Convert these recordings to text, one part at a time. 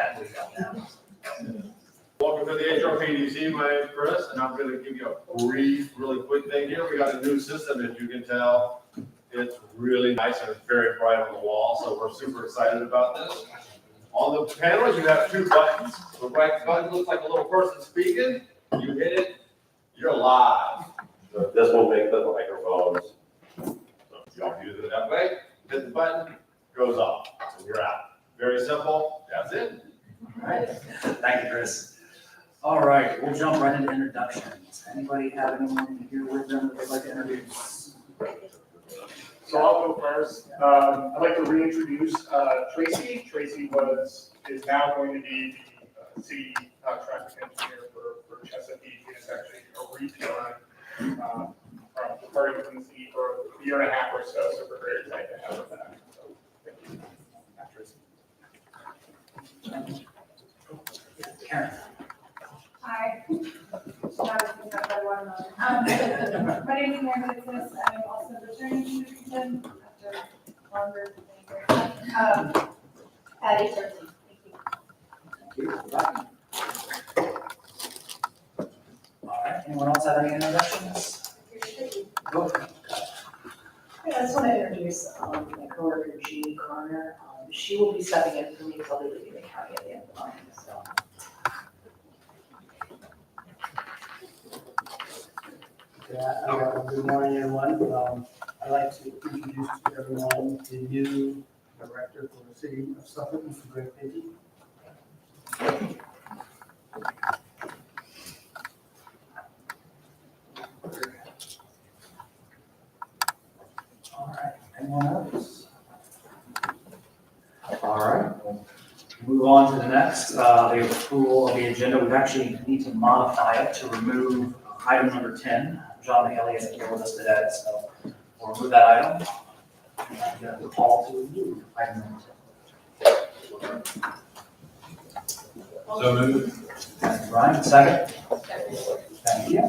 10 week up now. Welcome to the HRPDC. My name is Chris, and I'm going to give you a brief, really quick thing here. We got a new system, as you can tell. It's really nice and it's very bright on the wall, so we're super excited about this. On the panels, you have two buttons. The right button looks like a little person speaking. You hit it, you're live. So this will make the microphones. So if you want to use it that way, hit the button, goes off, and you're out. Very simple. That's it. All right, thank you, Chris. All right, we'll jump right into introductions. Anybody have anyone here with them that they'd like to introduce? So I'll go first. I'd like to reintroduce Tracy. Tracy is now going to be the city traffic engineer for Chesapeake. It's actually a return from departing within the city for a year and a half or so. So we're very excited to have her back. So thank you, Tracy. Karen. Hi. My name is Mary Nicholas. I'm also returning to the region after longer at HRT. Thank you. Thank you. All right, anyone else have any introductions? Go for it. I just want to introduce my coworker, Jeannie Carner. She will be stepping in for me because I'll be leaving the county at the end of the month, so. Good morning, everyone. I'd like to introduce to everyone the new director for the city of Suffolk, Mr. Greg Pinkey. All right, anyone else? All right, we'll move on to the next, the approval of the agenda. We actually need to modify it to remove item number 10. John Haley isn't here with us today, so we'll remove that item. And the call to remove item number 10. So moved. Thank you, Brian. Second? Thank you.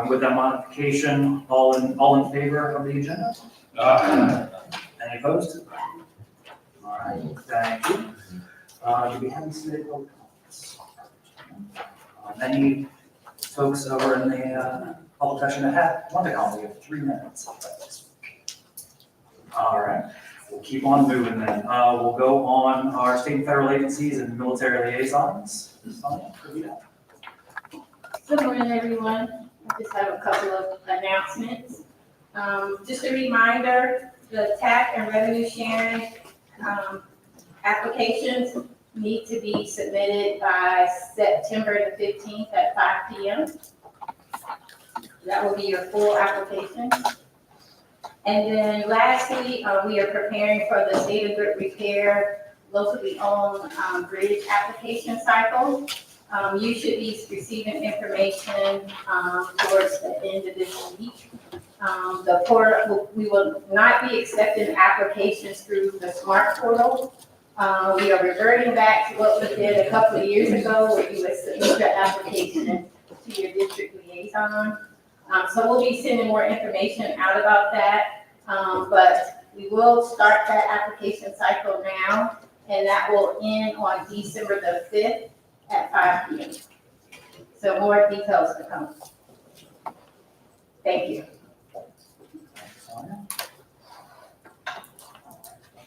With that modification, all in favor of the agenda? Any opposed? All right, thank you. Do we have any submitted public comments? Any folks over in the public session that want to comment? We have 3 minutes. All right, we'll keep on moving then. We'll go on our state and federal agencies and military liaisons. Good morning, everyone. I just have a couple of announcements. Just a reminder, the TTAC and revenue sharing applications need to be submitted by September the 15th at 5 p.m. That will be your full application. And then lastly, we are preparing for the State of Good Repair locally owned bridge application cycle. You should be receiving information towards the end of this week. The portal, we will not be accepting applications through the SMART portal. We are reverting back to what we did a couple of years ago, where you would submit your application to your district liaison. So we'll be sending more information out about that, but we will start that application cycle now, and that will end on December the 5th at 5 p.m. So more details to come. Thank you.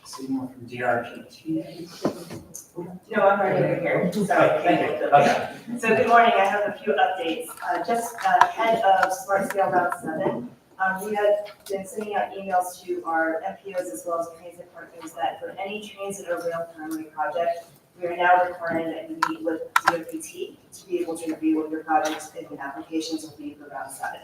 See more from DRPT. No, I'm already over here. Sorry. Okay. So good morning. I have a few updates. Just ahead of Smart Scale Round 7, we have been sending out emails to our MPOs as well as transit partners that for any transit or rail primary project, we are now requiring that you meet with DOPT to be able to review what your projects and applications will be for Round 7.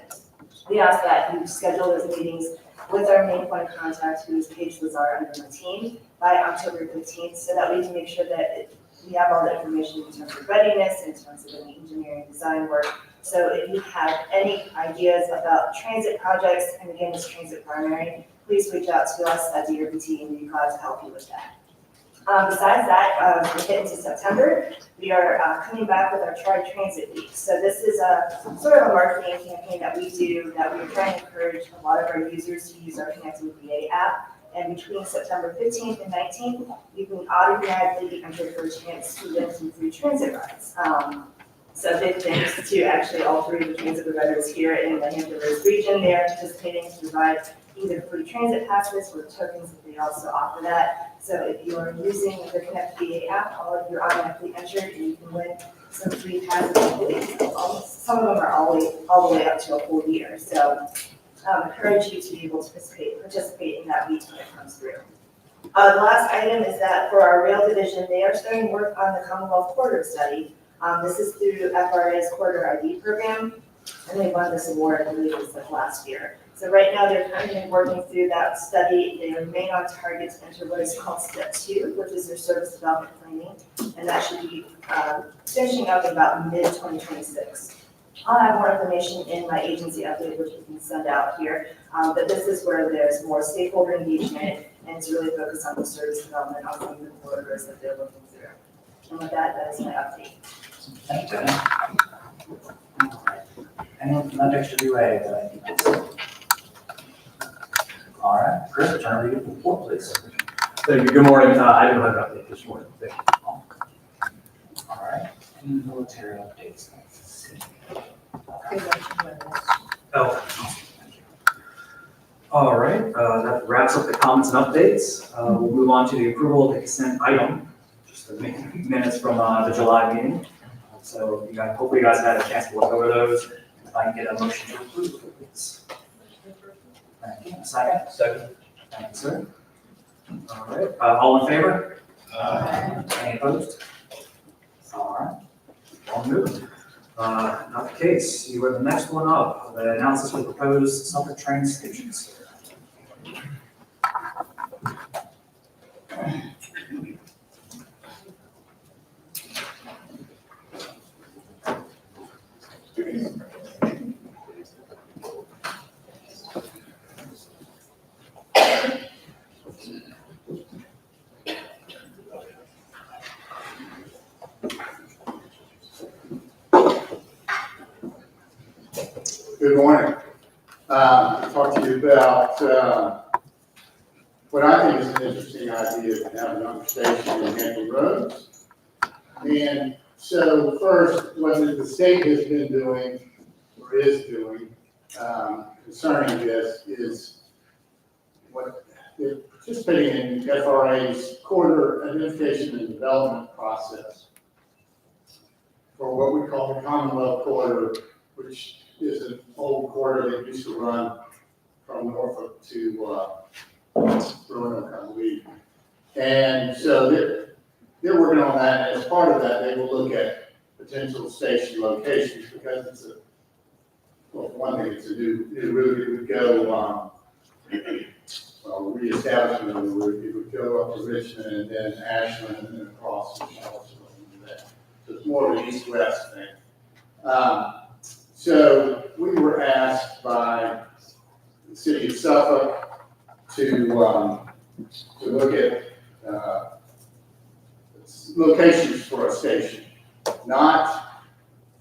We ask that you schedule those meetings with our main point of contact, who is Paige Lazar under my team, by October 15th, so that we can make sure that we have all the information in terms of readiness, in terms of any engineering design work. So if you have any ideas about transit projects, and again, it's transit primary, please reach out to us at DOPT and we'd be glad to help you with that. Besides that, we're getting to September. We are coming back with our Tri Transit Week. So this is a sort of a marketing campaign that we do that we're trying to encourage a lot of our users to use our Connecting VA app. And between September 15th and 19th, you can automatically be entered for a chance to win some free transit rides. So big thanks to actually all three of the transit providers here in the Hampton Roads region. They are participating to provide either free transit passes or tokens if they also offer that. So if you are using the Connect VA app, you're automatically entered and you can win some free passes. Some of them are all the way up to a whole year. So encourage you to be able to participate in that week when it comes through. The last item is that for our rail division, they are starting work on the Commonwealth Corridor Study. This is through FRA's Corridor ID program, and they won this award, I believe it was like last year. So right now, they're currently working through that study. They remain on target to enter what is called Step 2, which is their service development planning, and that should be finishing up in about mid-2026. I'll have more information in my agency update, which we can send out here, but this is where there's more stakeholder engagement, and it's really focused on the service development on some of the corridors that they're looking through. And with that, that is my update. Thank you, Dennis. All right. Anyone from that extra UA that I need to see? All right, Chris, turn over to you for the floor, please. Thank you. Good morning. I didn't have an update this morning. Thank you. All right, any military updates? Oh. All right, that wraps up the comments and updates. We'll move on to the approval of the consent item, just the minutes from the July meeting. So you guys, hopefully you guys had a chance to look over those. If I can get a motion to approve, please. Thank you. Second? Second. Thank you, sir. All right, all in favor? Any opposed? All right, all moved. Not the case. You are the next one up. The analysis of proposed Suffolk train stations. Good morning. I'll talk to you about what I think is an interesting idea to have an understation in Hampton Roads. And so first, what the state has been doing or is doing concerning this is what they're participating in FRA's corridor identification and development process for what we call the Commonwealth Corridor, which is an old corridor that used to run from Norfolk to Roanoke, I believe. And so they're working on that, and as part of that, they will look at potential station locations, because it's a, well, for one thing, it's a new route. It would go, reestablishment of the route. It would go up to Richmond and then Ashland and then across to Charlottesville and that. So it's more of an east-west thing. So we were asked by the city of Suffolk to look at locations for a station, not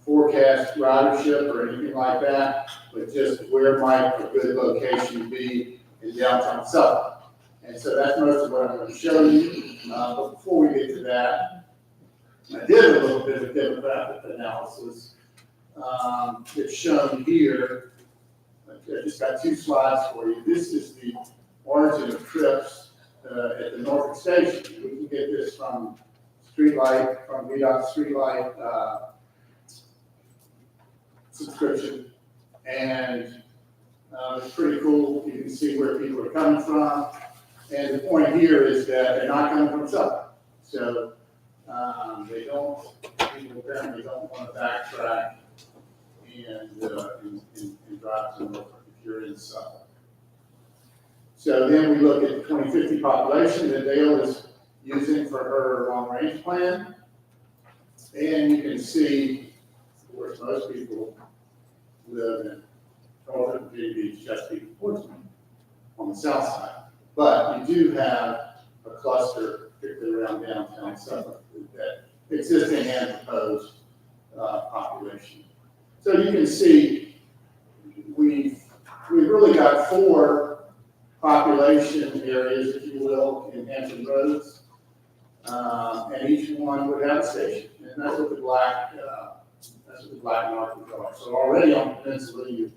forecast ridership or anything like that, but just where might a good location be in downtown Suffolk. And so that's most of what I'm going to show you. But before we get to that, I did a little bit of demographic analysis. It's shown here. I just got two slides for you. This is the origin of trips at the Norfolk station. We can get this from Streetlight, from VDOT Streetlight subscription. And it's pretty cool. You can see where people are coming from. And the point here is that they're not coming from Suffolk. So people apparently don't want to backtrack and drive to Norfolk if you're in Suffolk. So then we look at the 2050 population that Dale is using for her long-range plan. And you can see, of course, most people live in Norfolk, Virginia Beach, Chesapeake, Portsmouth on the south side. But you do have a cluster, particularly around downtown Suffolk, that existing and proposed population. So you can see we've really got four population areas, if you will, in Hampton Roads. And each one would have a station, and that's what the black markers are. So already on the peninsula, you're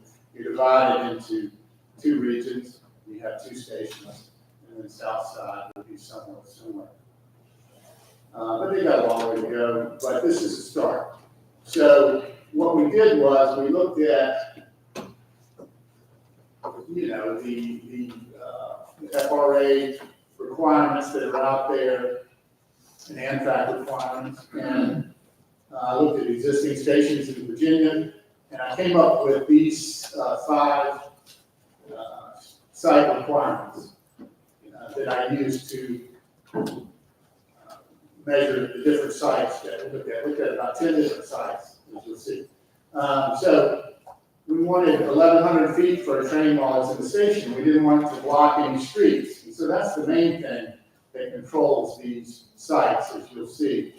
divided into two regions, you have two stations, and then south side would be somewhat similar. But they got a long way to go, but this is a start. So what we did was we looked at, the FRA requirements that are out there, and ANFAC requirements, and looked at existing stations in Virginia, and I came up with these 5 site requirements that I used to measure the different sites that we looked at. Looked at about 10 different sites, as you'll see. So we wanted 1,100 feet for a train while it's in the station. We didn't want it to block any streets. And so that's the main thing that controls these sites, as you'll see.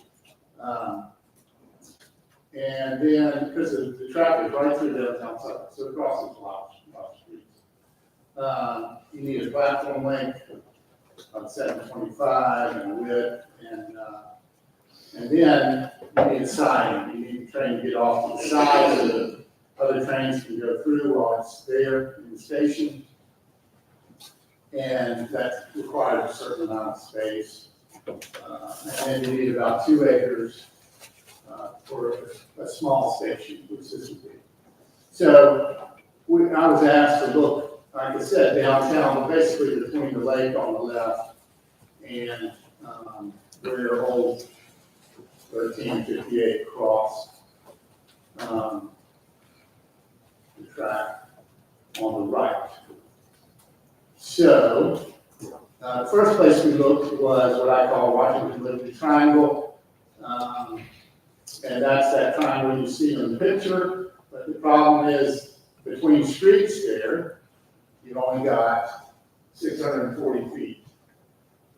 And then, because of the traffic right through downtown, so it crosses a lot of streets. You need a platform length of 725 and a width, and then you need a siding. You need the train to get off to the side so that other trains can go through while it's there in the station. And that requires a certain amount of space. And then you need about 2 acres for a small station, which this would be. So I was asked to look, like I said, downtown, basically between the lake on the left and where old 1358 cross the track on the right. So the first place we looked was what I call Washington Liberty Triangle. And that's that triangle you see in the picture. But the problem is between streets there, you've only got 640 feet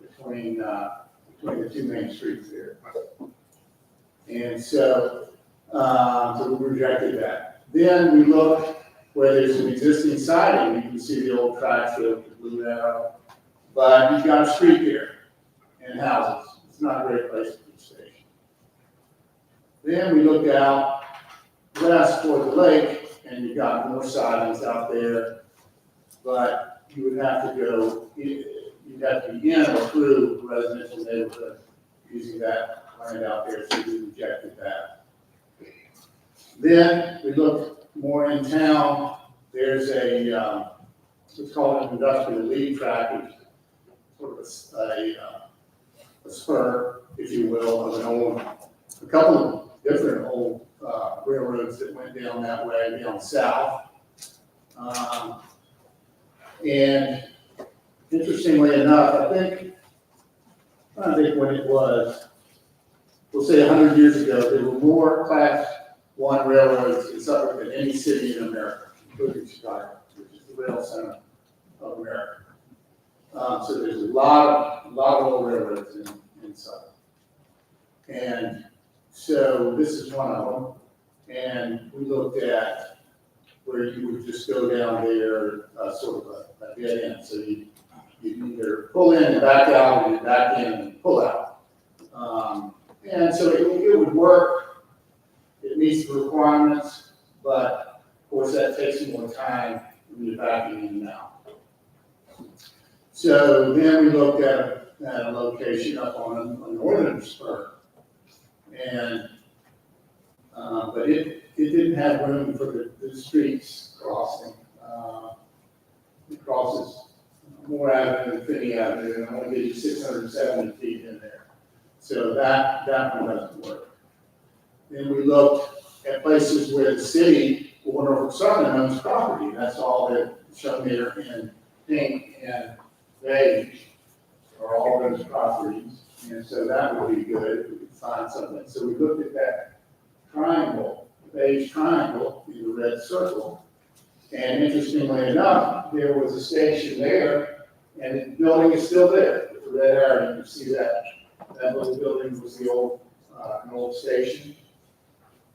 between the 2 main streets there. And so, so we rejected that. Then we looked where there's some existing siding. You can see the old tracks with the blue arrow. But you've got a street here and houses. It's not a great place for the station. Then we looked out west toward the lake, and you've got more sidings out there. But you would have to go, you'd have to be in or through the residential neighborhood using that land out there, so we rejected that. Then we looked more in town. There's a, what's called an industrial lead track, which is sort of a spur, if you will, of a couple of different old railroads that went down that way, down south. And interestingly enough, I think when it was, we'll say 100 years ago, there were more Class 1 railroads in Suffolk than any city in America, including Chicago, which is the rail center of America. So there's a lot of old railroads in Suffolk. And so this is one of them. And we looked at where you would just go down there, sort of a dead end. So you either pull in and back out, or you back in and pull out. And so it would work. It meets the requirements, but of course that takes more time when you're backing in and out. So then we looked at a location up on a northern spur, and but it didn't have room for the streets crossing. It crosses Moore Avenue and Finney Avenue, and only gives you 670 feet in there. So that one doesn't work. Then we looked at places where the city or Norfolk Southern owns property. That's all that shown there in pink and beige are all those properties. And so that would be good if we could find something. So we looked at that triangle, the beige triangle in the red circle. And interestingly enough, there was a station there, and the building is still there with the red arrow. You can see that little building was the old, an old station.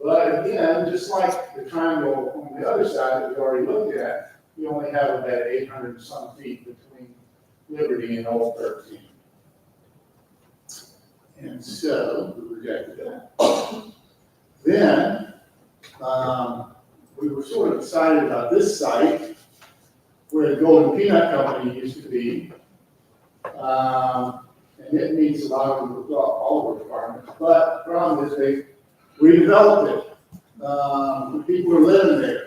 But again, just like the triangle on the other side that we already looked at, you only have about 800 and some feet between Liberty and Old 13. And so we rejected that. Then, we were sort of excited about this site where the Golden Peanut Company used to be. And it meets a lot of, all the requirements, but the problem is they redeveloped it. People are living there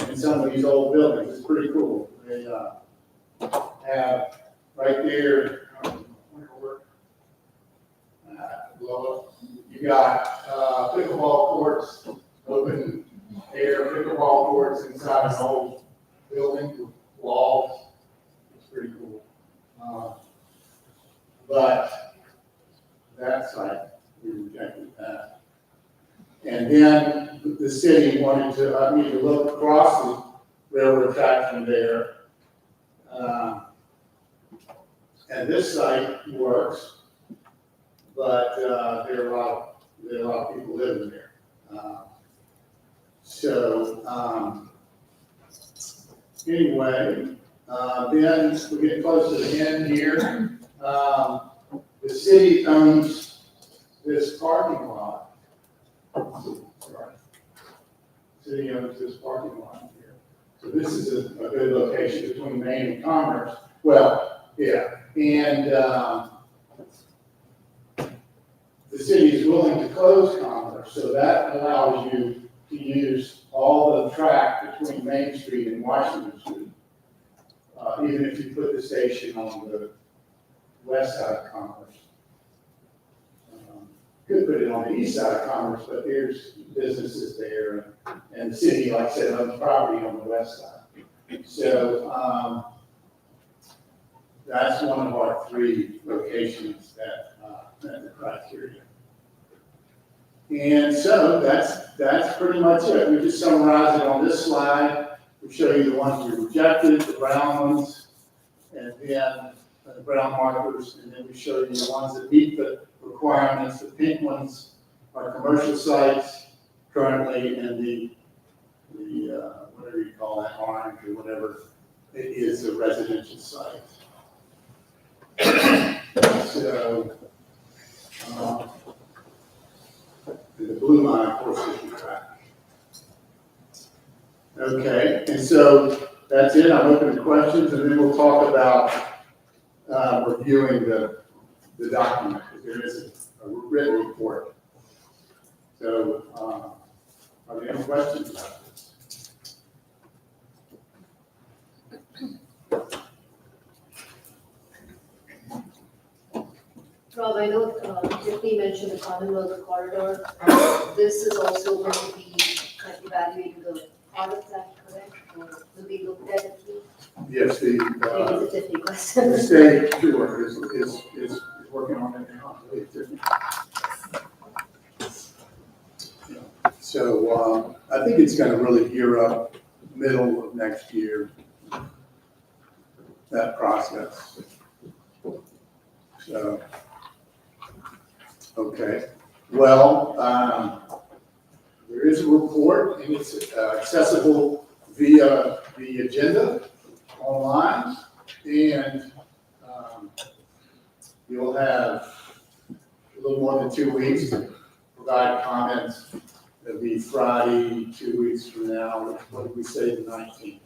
in some of these old buildings. It's pretty cool. They, have right there, you got, pickleball courts, open air pickleball courts inside an old building with walls. It's pretty cool. But that site, we rejected that. And then the city wanted to look across the railroad track from there. And this site works, but there are a lot of people living there. Anyway, then we're getting close to the end here. The city owns this parking lot. Sorry. City owns this parking lot here. So this is a good location between Main and Commerce. Well, yeah, and the city is willing to close Commerce, so that allows you to use all the track between Main Street and Washington Street. Even if you put the station on the west side of Commerce. Could put it on the east side of Commerce, but there's businesses there, and the city, like I said, owns property on the west side. So that's one of our 3 locations that met the criteria. And so that's pretty much it. We just summarize it on this slide. We show you the ones we rejected, the brown ones, and then the brown markers, and then we show you the ones that meet the requirements. The pink ones are commercial sites currently, and the whatever you call that, orange or whatever, it is a residential site. So, the blue line, of course, is the track. Okay, and so that's it. I'm open to questions, and then we'll talk about reviewing the document, because there is a written report. So, are there any questions about this? Rob, I know Tiffany mentioned the Commonwealth corridor. This is also going to be evaluating the part of that, correct? Or will be looked at at least? Yes, Maybe it's a Tiffany question. the state tour is working on it now. So, I think it's gonna really gear up middle of next year, that process. So, okay, well, there is a report, and it's accessible via the agenda online, and you'll have a little more than 2 weeks to provide comments. It'll be Friday, 2 weeks from now. What did we say, the 19th?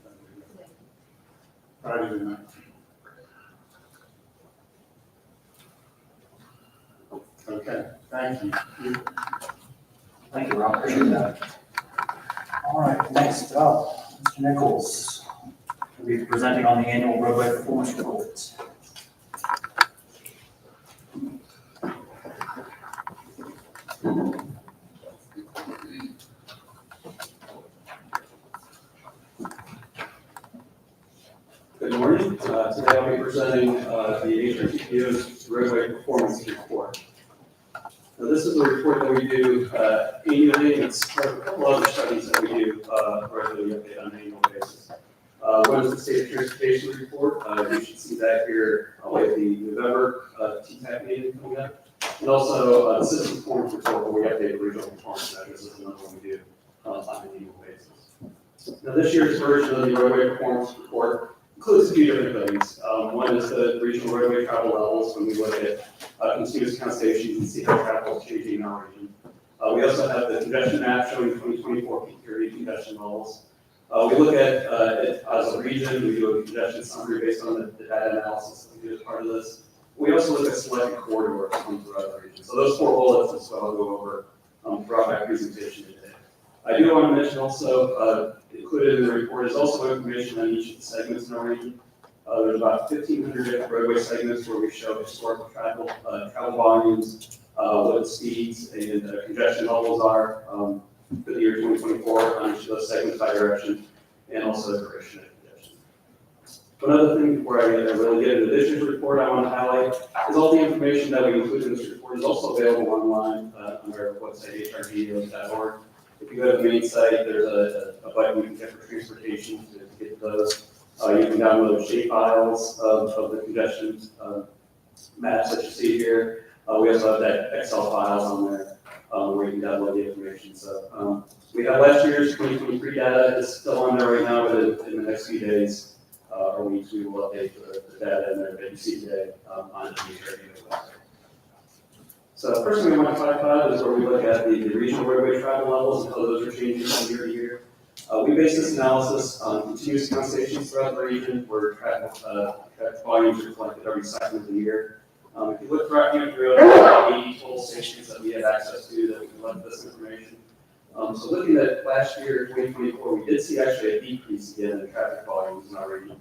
Friday the 19th. Okay, thank you. Thank you, Rob, appreciate that. All right, next up, Mr. Nichols will be presenting on the annual roadway performance report. Good morning. Today I'll be presenting the HRTPO's roadway performance report. Now, this is a report that we do annually. It's part of a couple other studies that we do regularly update on an annual basis. One is the State Transportation Report. You should see that here probably at the November TTAC meeting coming up. And also the System Performance Report, where we update regional performance measures. This is another one we do on an annual basis. Now, this year's version of the roadway performance report includes a few different things. One is the regional roadway travel levels, when we look at continuous count stations and see how travel is changing in our region. We also have the congestion map showing 2024 peak period congestion levels. We look at it as a region, we do a congestion summary based on the data analysis that we do as part of this. We also look at selected corridors throughout the region. So those 4 bullets is what I'll go over throughout my presentation today. I do want to mention also, included in the report is also information on each of the segments in our region. There's about 1,500 different roadway segments where we show historical travel volumes, what speeds and congestion levels are for the year 2024 on each of those segments by direction, and also the duration of congestion. One other thing before I really get into this year's report I want to highlight is all the information that we include in this report is also available online on our website, hrgeos.org. If you go to the main site, there's a button you can get for transportation to get those. You can download shape files of the congestion maps that you see here. We also have that Excel files on there where you can download the information. So we have last year's 2023 data. It's still on there right now, but in the next few days or weeks, we will update the data in there that you see today on the website. So first thing we want to talk about is where we look at the regional roadway travel levels and how those are changing from year to year. We base this analysis on continuous count stations throughout the region where traffic volumes are collected every second of the year. If you look throughout New York, there are 80 total stations that we have access to that we collect this information. So looking at last year, 2024, we did see actually a decrease again in traffic volumes in our region.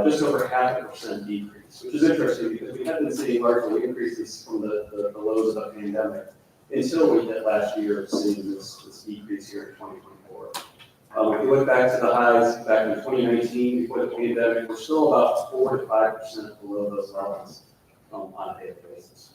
Just over 0.5% decrease, which is interesting because we have been seeing largely increases from the lows of the pandemic until we hit last year of seeing this decrease here in 2024. If you look back to the highs back in 2019 before the pandemic, we're still about 4 to 5% below those levels on a daily basis.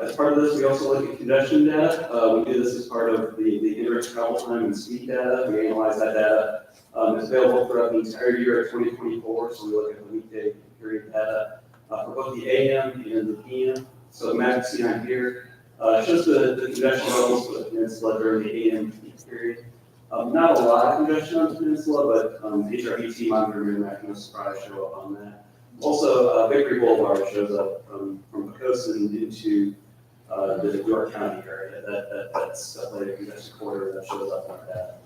As part of this, we also look at congestion data. We do this as part of the indirect travel time and speed data. We analyze that data. It's available throughout the entire year of 2024, so we look at the weekday period data for both the AM and the PM. So the map you see on here shows the congestion levels for the peninsula during the AM peak period. Not a lot of congestion on the peninsula, but the HRBT monitoring map, no surprise, show up on that. Also, Victory Boulevard shows up from the coast and into the York County area. That's definitely a congestion corridor that shows up on that.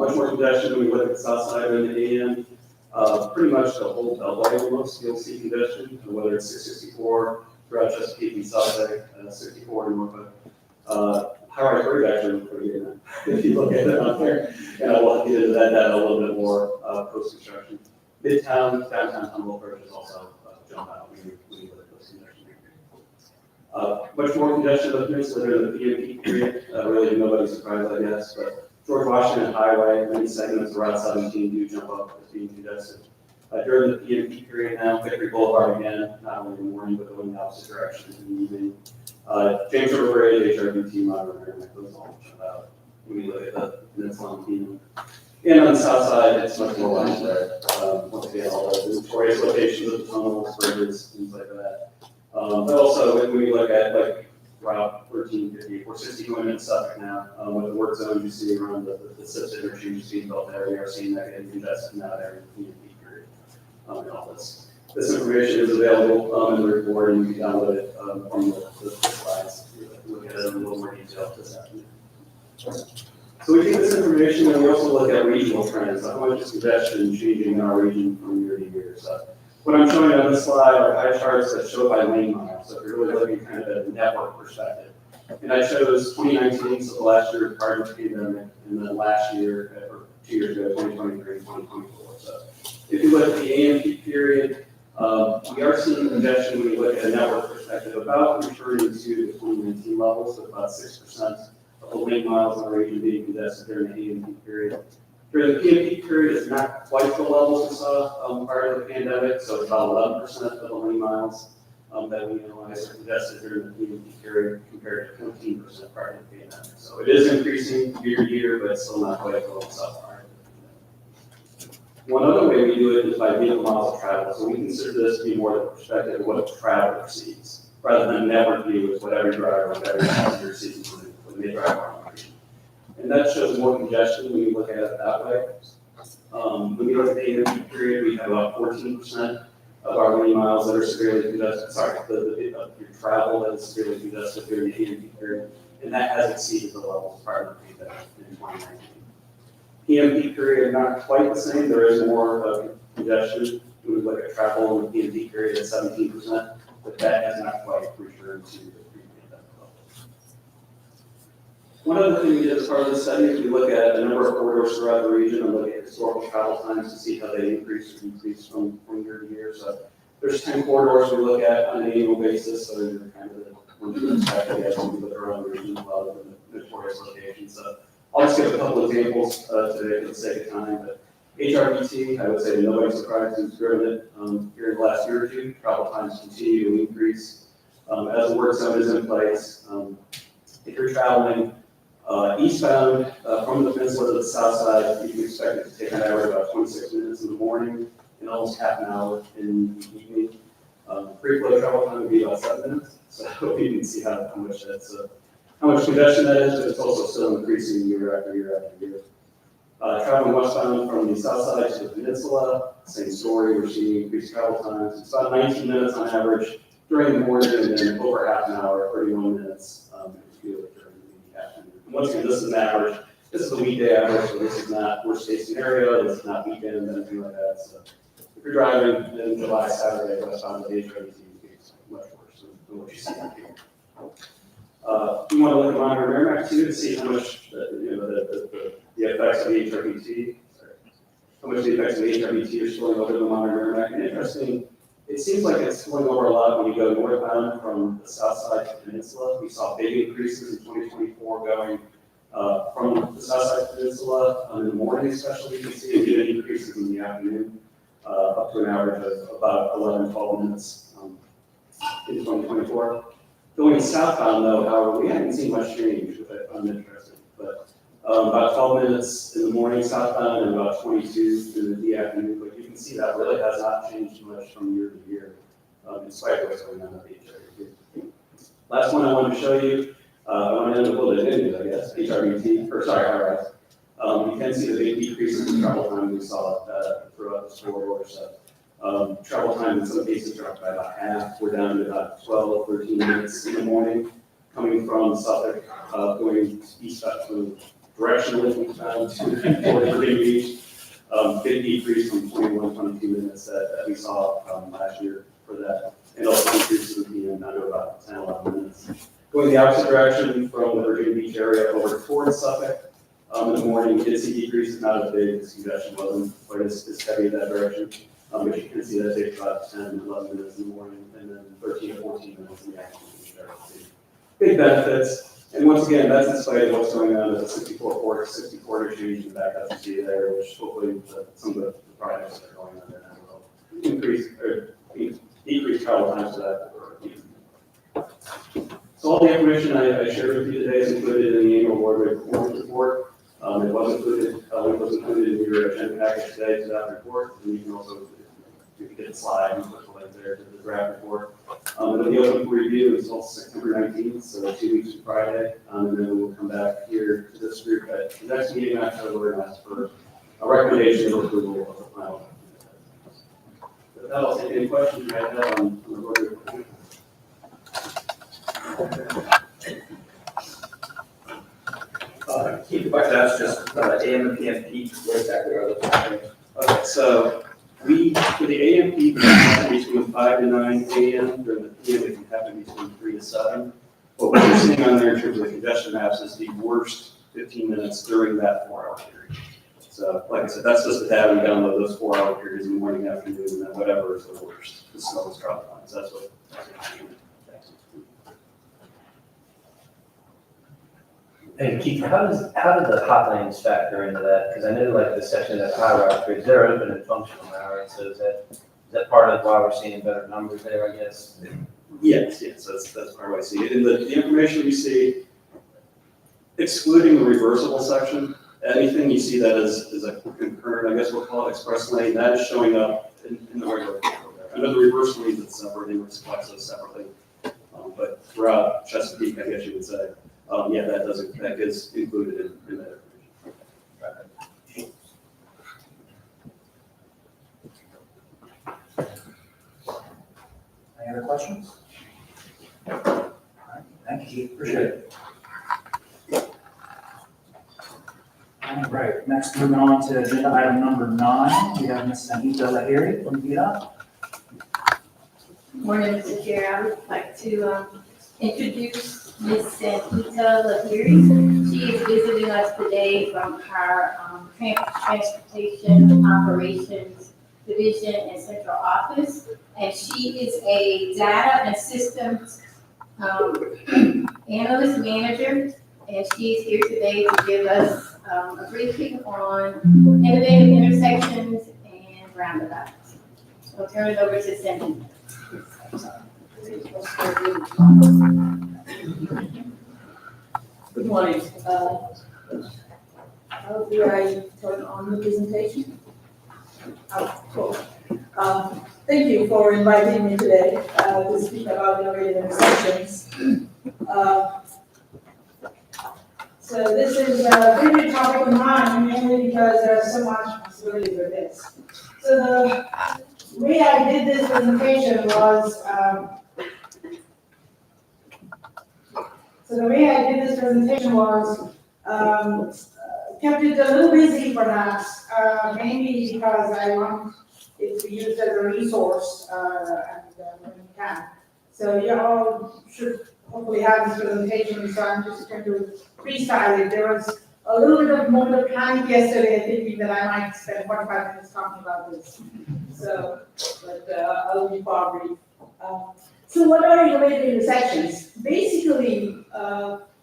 Much more congestion when we look at the south side in the AM. Pretty much the whole Beltway almost, you'll see congestion, whether it's 664 throughout Chesapeake and Sussex, 64 in Norfolk. High-rise Bridge actually looks pretty good if you look at it out there. And I will get into that data a little bit more post-construction. Midtown, downtown Humboldt Bridge is also jump out when you look at those congestion areas. Much more congestion of the peninsula during the PM peak period. Really nobody's surprised, I guess, but George Washington Highway, many segments around 17 do jump up as being congested. During the PM peak period now, Victory Boulevard again, not only in the morning, but going the opposite direction in the evening. James River Bridge, HRBT monitoring, that goes all jump out when you look at the peninsula and PM. And on the south side, it's much more widespread. Once again, all the notorious locations of the tunnels, bridges, things like that. But also, when we look at like Route 1350, 460 going into Suffolk now, with the work zones you see around the SIPs interchanges being built there, we are seeing that getting congested now there in the peak period. And all this information is available in the report, and you can download it from the slides. Look at it in a little more detail this afternoon. So we take this information and we also look at regional trends, like how much is congestion changing in our region from year to year. So what I'm showing on this slide are pie charts that show by lane miles. So if you're really looking kind of at a network perspective. And I chose 2019, so the last year prior to the pandemic, and then last year, or 2 years ago, 2023 and 2024. So if you look at the AM peak period, we are seeing congestion when you look at a network perspective about returning to the 2019 levels, so about 6%. The lane miles in our region being congested during the AM peak period. During the PM peak period, it's not quite the levels we saw prior to the pandemic, so it's about 11% of the lane miles that we analyzed are congested during the PM peak period compared to 15% prior to the pandemic. So it is increasing year to year, but it's still not quite the level we saw prior to the pandemic. One other way we do it is by vehicle miles of travel. So we consider this to be more the perspective of what a traveler sees, rather than a network view is what every driver, what every passenger sees when they drive around the region. And that shows more congestion when you look at it that way. When you look at the AMP period, we have about 14% of our lane miles that are severely congested, your travel that is severely congested during the AMP period, and that has exceeded the levels prior to the pandemic in 2019. PMP period, not quite the same, there is more congestion. We would look at travel in the PMP period at 17%, but that has not quite returned to the pre-pandemic levels. One other thing we did as part of the study is we look at a number of corridors throughout the region and look at historical travel times to see how they increase or decrease from year to year. So there's 10 corridors we look at on an annual basis, so they're kind of the ones we expect to get when we look around the region, a lot of the notorious locations. So I'll just give a couple examples today for the sake of time, but HRBT, I would say nobody's surprised who's driven it here in the last year or two. Travel times continue to increase as the work zone is in place. If you're traveling eastbound from the peninsula to the south side, you can expect it to take an average about 26 minutes in the morning and almost half an hour in the evening. Free-flow travel time would be about 7 minutes, so you can see how much that's how much congestion that is, but it's also still increasing year after year after year. Traveling westbound from the south side to the peninsula, same story, we're seeing increased travel times. It's about 19 minutes on average during the morning and then over half an hour, 31 minutes during the afternoon. And once again, this is an average. This is a weekday average, so this is not worst case scenario, this is not weekend, anything like that. So if you're driving in July, Saturday, westbound to the HRT, it's much worse than what you see here. We want to look at monitor Merrimack too to see how much the effects of the HRBT, how much the effects of the HRBT are spilling over the monitor Merrimack. And interesting, it seems like it's spilling over a lot when you go northbound from the south side to the peninsula. We saw big increases in 2024 going from the south side to the peninsula in the morning, especially. You can see big increases in the afternoon, up to an average of about 11, 12 minutes in 2024. Going southbound though, however, we haven't seen much change, which I found interesting. But about 12 minutes in the morning southbound and about 22 in the afternoon. But you can see that really has not changed much from year to year, in spite of what's going on at the HRBT. Last one I wanted to show you, I want to end with a little bit of news, I guess, HRBT, or sorry, high-rise. You can see the big decreases in travel time we saw throughout this corridor. So travel time in some cases dropped by about half. We're down to about 12, 13 minutes in the morning, coming from Suffolk, going eastbound, directionally eastbound to Fort Liberty Beach. Big decrease from 21, 22 minutes that we saw last year for that. And also decreases in PM down to about 10, 11 minutes. Going the opposite direction from the Virginia Beach area over towards Suffolk, in the morning, you did see decreases, not as big, the congestion wasn't quite as heavy in that direction. But you can see that takes about 10, 11 minutes in the morning, and then 13 or 14 minutes in the afternoon. Big benefits, and once again, that's in spite of what's going on with the 64 change in the back that you see there, which hopefully some of the projects that are going on there now will decrease travel times to that. So all the information I shared with you today is included in the annual board report. It was included in your agenda package today to that report, and you can also, you can get a slide and put the link there to the draft report. It'll be open for review until September 19th, so 2 weeks from Friday, and then we'll come back here to this group at the next meeting in October and ask for a recommendation or approval of the final. With that, I'll take any questions you might have on the board report. Keep the question, that's just AM and PM peak, what exactly are those things? Okay, so for the AM peak, it can happen between 5 to 9 AM. During the PM, it can happen between 3 to 7. What we're seeing on there in terms of the congestion maps is the worst 15 minutes during that 4-hour period. So, like I said, that's just the data we download, those 4-hour periods in the morning, afternoon, and then whatever is the worst, the slowest travel times. That's what we're doing. And Keith, how did the hot lanes factor into that? Because I know like the section of high-rise bridge, they're open and functional now, right? So is that part of why we're seeing better numbers there, I guess? Yes, that's part of what I see. In the information we see, excluding the reversible section, anything you see that is a concurrent, I guess we'll call it express lane, that is showing up in the regular vehicle there. I know the reverse lanes it's separate, they reflect those separately. But throughout Chesapeake, I guess you would say, yeah, that gets included in that information. Any other questions? All right, thank you, appreciate it. All right, next moving on to agenda item number 9, we have Ms. Anita Lahiri from VDOT. Morning, Mr. Chair. I would like to introduce Ms. Santita Lahiri. She is visiting us today from our Transportation Operations Division and Central Office. And she is a data and systems analyst manager. And she is here today to give us a briefing on innovative intersections and roundabouts. So I'll turn it over to Cindy. Good morning. Do I turn on the presentation? Oh, cool. Thank you for inviting me today to speak about innovative intersections. So this is a favorite topic of mine, mainly because there's so much possibility with this. So the way I did this presentation was, kept it a little busy perhaps, mainly because I want it to be used as a resource, when we can. So you all should hopefully have this presentation, so I'm just going to freestyle it. There was a little bit of moment of panic yesterday, thinking that I might spend 45 minutes talking about this. So, but I'll be far brief. So what are innovative intersections? Basically,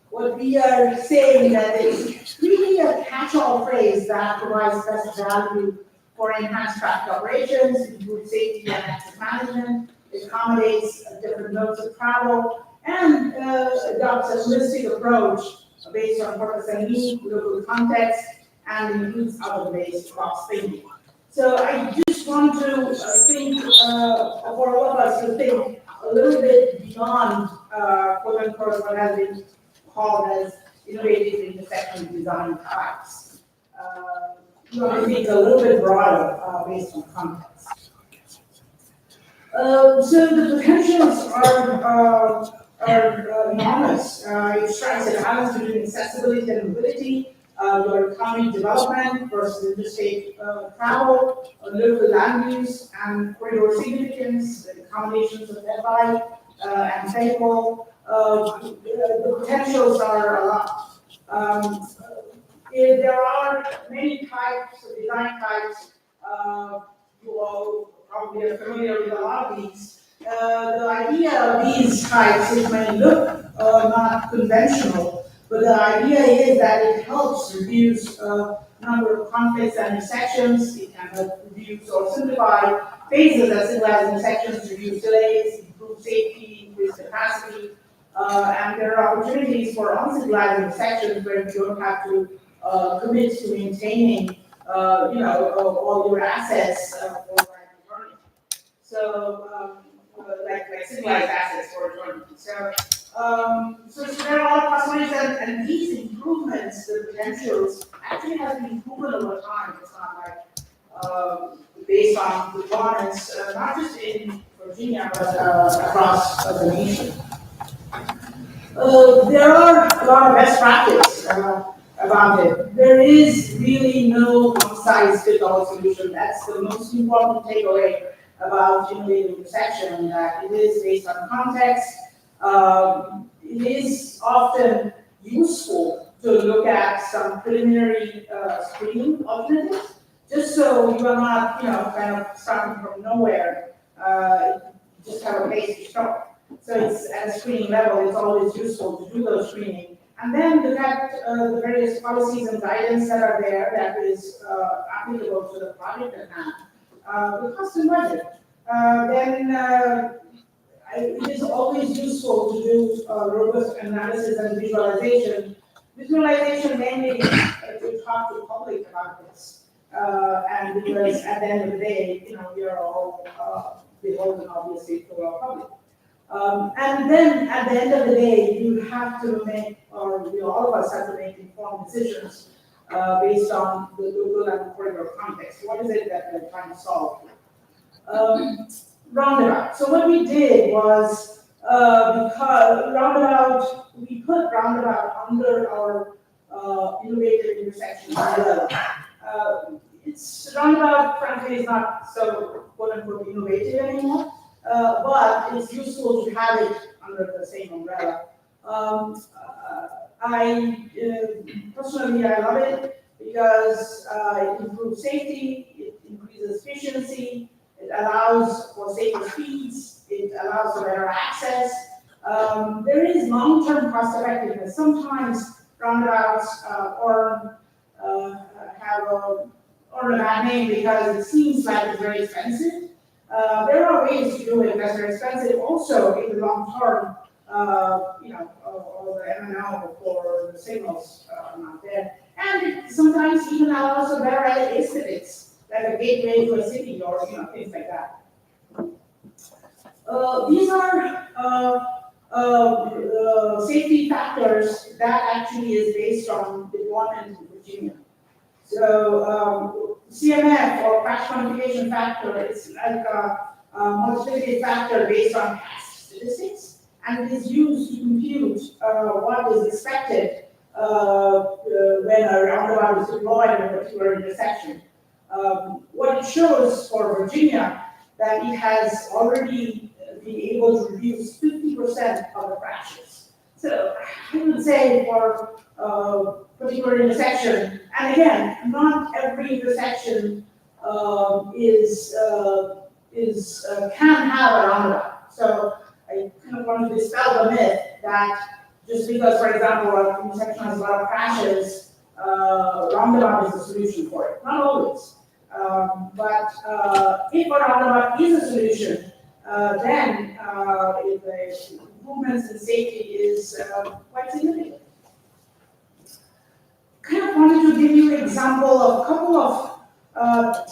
what we are saying that it's really a catch-all phrase that provides best value for enhanced traffic operations, improves safety and access management, it accommodates different modes of travel, and adopts a holistic approach based on purpose and need, local context, and includes outcome-based cost thinking. So I just want to think, for all of us to think a little bit beyond, quote unquote, what has been called as innovative intersection design types. You want to think a little bit broader based on context. So the potentials are enormous. It strikes a balance between accessibility and mobility, your economic development versus interstate travel, local land use and corridor significance, the accommodations of nearby and faithful. The potentials are a lot. There are many types of design types. You all probably are familiar with a lot of these. The idea of these types, it may look not conventional, but the idea is that it helps reduce number of conflicts and intersections. It can help reduce or simplify phases that symbolize intersections, reduce delays, improve safety, increase capacity, and there are opportunities for uncivilized intersections where you don't have to commit to maintaining, all your assets for learning. So, like civilized assets for learning. So there are a lot of possibilities, and these improvements, the potentials, actually have been proven over time. It's not like based on requirements, not just in Virginia, but across the nation. There are a lot of best practice about it. There is really no one-size-fits-all solution. That's the most important takeaway about innovative intersection, that it is based on context. It is often useful to look at some preliminary screening alternatives, just so you are not, kind of starting from nowhere, just have a place to start. So it's at a screening level, it's always useful to do those screening. And then look at the various policies and guidance that are there that is applicable to the project at hand. The cost and budget. It is always useful to do robust analysis and visualization. Visualization mainly to talk to the public about this. And because at the end of the day, we are all beholden obviously to our public. And then at the end of the day, you have to make, or all of us have to make informed decisions based on the local and corridor context. What is it that we're trying to solve? roundabout. So what we did was, because roundabout, we put roundabout under our innovative intersection umbrella. It's roundabout, frankly, is not so quote unquote innovative anymore, but it's useful to have it under the same umbrella. Personally, I love it because it improves safety, it increases efficiency, it allows for safer speeds, it allows for better access. There is long-term cost effectiveness. Sometimes roundabouts earn a bad name because it seems like it's very expensive. There are ways to do it because they're expensive. Also, in the long term, or the MNO for the signals are not there. And it sometimes even allows for better aesthetics, like a gateway to a city or things like that. These are safety factors that actually is based on deployment in Virginia. So CMF or crash quantification factor is like a multiplicative factor based on past statistics, and it is used to compute what is expected when a roundabout is deployed in a particular intersection. What it shows for Virginia that it has already been able to reduce 50% of the crashes. So I would say for a particular intersection, and again, not every intersection can have a roundabout. So I kind of want to dispel the myth that just because, for example, an intersection has a lot of crashes, roundabout is the solution for it. Not always. But if a roundabout is a solution, then the improvements in safety is quite significant. Kind of wanted to give you an example of a couple of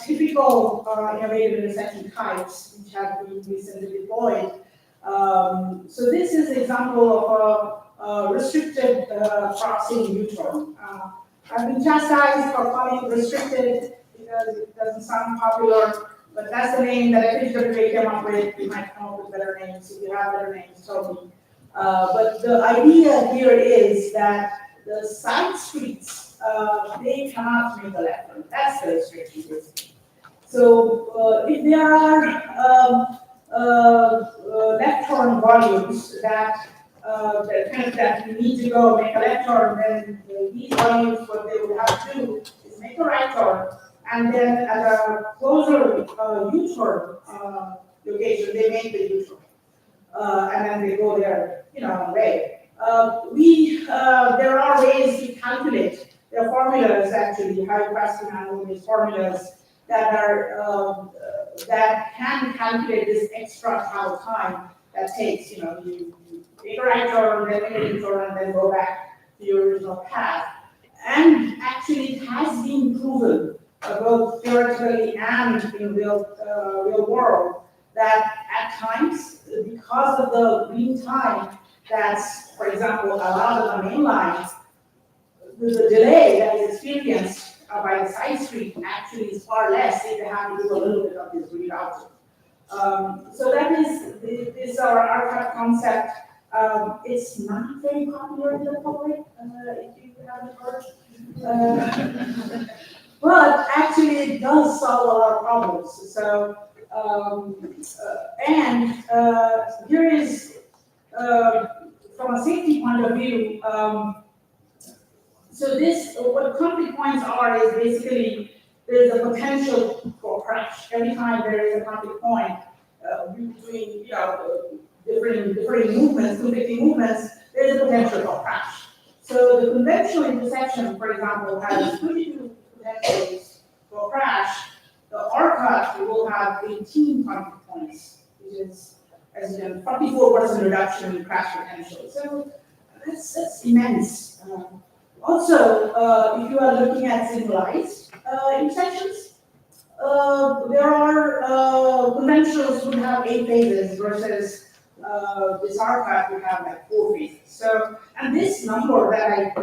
typical innovative intersection types which have been recently deployed. So this is an example of a restricted crossing U-turn. I've been chastised for calling it restricted because it doesn't sound popular, but that's the name that FHWA came up with. You might come up with better names. If you have better names, tell me. But the idea here is that the side streets, they cannot make a left turn. That's the restriction basically. So if there are left turn volumes that you need to go make a left turn, then these volumes, what they would have to do is make a right turn, and then at a closer U-turn location, they make the U-turn, and then they go their way. There are ways to calculate. There are formulas actually, high-passing anomaly formulas that are that can calculate this extra travel time that takes. You take a right turn, then make a U-turn, and then go back to your original path. And actually, it has been proven, both theoretically and in real world, that at times, because of the green time that's, for example, allowed on the main line, the delay that is experienced by the side street actually is far less if they have to do a little bit of this rerouting. So that is our archive concept. It's not very popular in the public, if you haven't heard. But actually it does solve a lot of problems. So, here is, from a safety point of view, so what conflict points are is basically there's a potential for crash. Every time there is a conflict point between different movements, conflicting movements, there's a potential for crash. So the conventional intersection, for example, has 22 potentials for crash. The RCUT will have 18 conflict points, which is, as you know, 44% reduction in crash potential. So that's immense. Also, if you are looking at signalized intersections, there are conventionals would have 8 phases versus this RCUT would have like 4 phases. So, and this number that I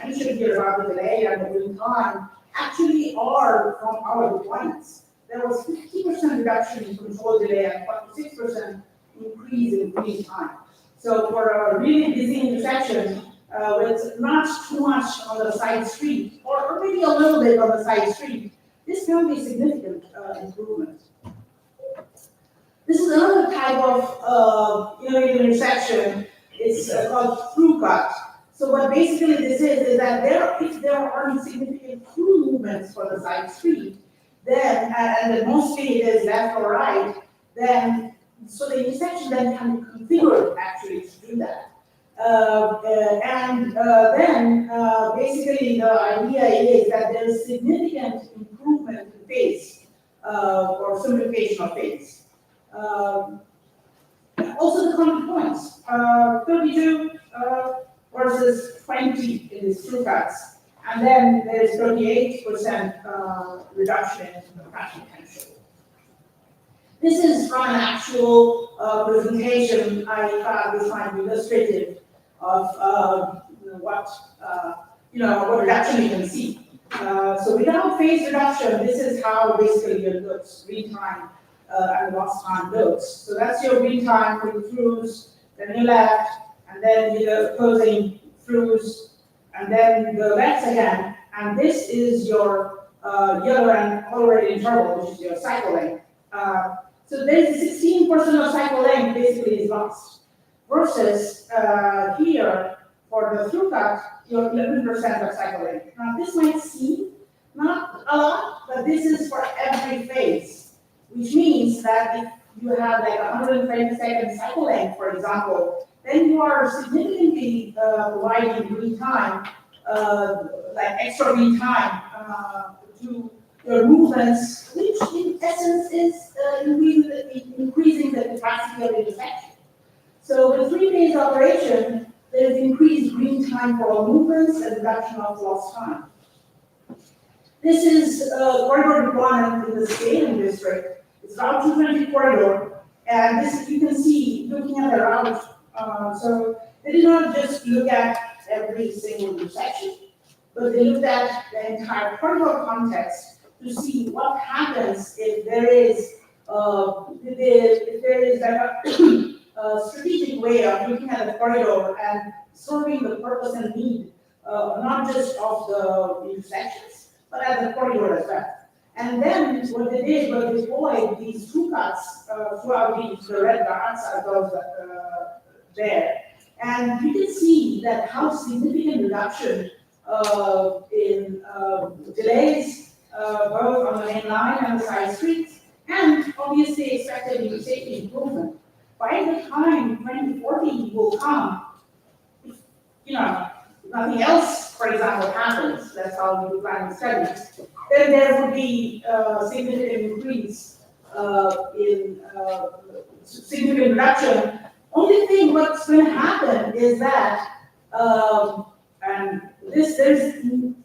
mentioned here about the delay and the green time actually are from our deployments. there was 50% reduction in control delay and 46% increase in green time. So for a really busy intersection, with not too much on the side street, or maybe a little bit on the side street, this can be a significant improvement. This is another type of innovative intersection. It's called through cut. So what basically this is that if there aren't significant through movements for the side street, then, and then mostly it is left or right, then, so the intersection then can be configured actually to do that. Basically the idea is that there is significant improvement in phase, or simplification of phase. Also the common points, 32 versus 20 in the through cuts, and then there's 38% reduction in the crash potential. This is from an actual presentation I thought was kind of illustrative of what reduction you can see. So without phase reduction, this is how basically your looks, green time and lost time looks. So that's your green time for the throughs, then your left, and then your closing throughs, and then the left again. And this is your yellow and already in trouble, which is your cycle length. So there's 16% of cycle length basically is lost. Versus here, for the through cut, your 11% of cycle length. Now this might seem not a lot, but this is for every phase, which means that if you have like 120-second cycle length, for example, then you are significantly providing green time, like extra green time to your movements, which in essence is increasing the capacity of the intersection. So with three-phase operation, there is increased green time for all movements and reduction of lost time. This is corridor deployment in the Stadium district. It's Route 220 corridor, and this you can see looking at the route. So they did not just look at every single intersection, but they looked at the entire corridor context to see what happens if there is a strategic way of looking at the corridor and serving the purpose and need, not just of the intersections, but as a corridor as well. And then what they did was deploy these through cuts throughout the red dots are those there. And you can see that how significant reduction in delays, both on the main line and the side streets, and obviously expected in safety improvement. By the time 2040 will come, if, nothing else, for example, happens, that's how we plan studies, then there would be a significant increase in significant reduction. Only thing what's going to happen is that, there's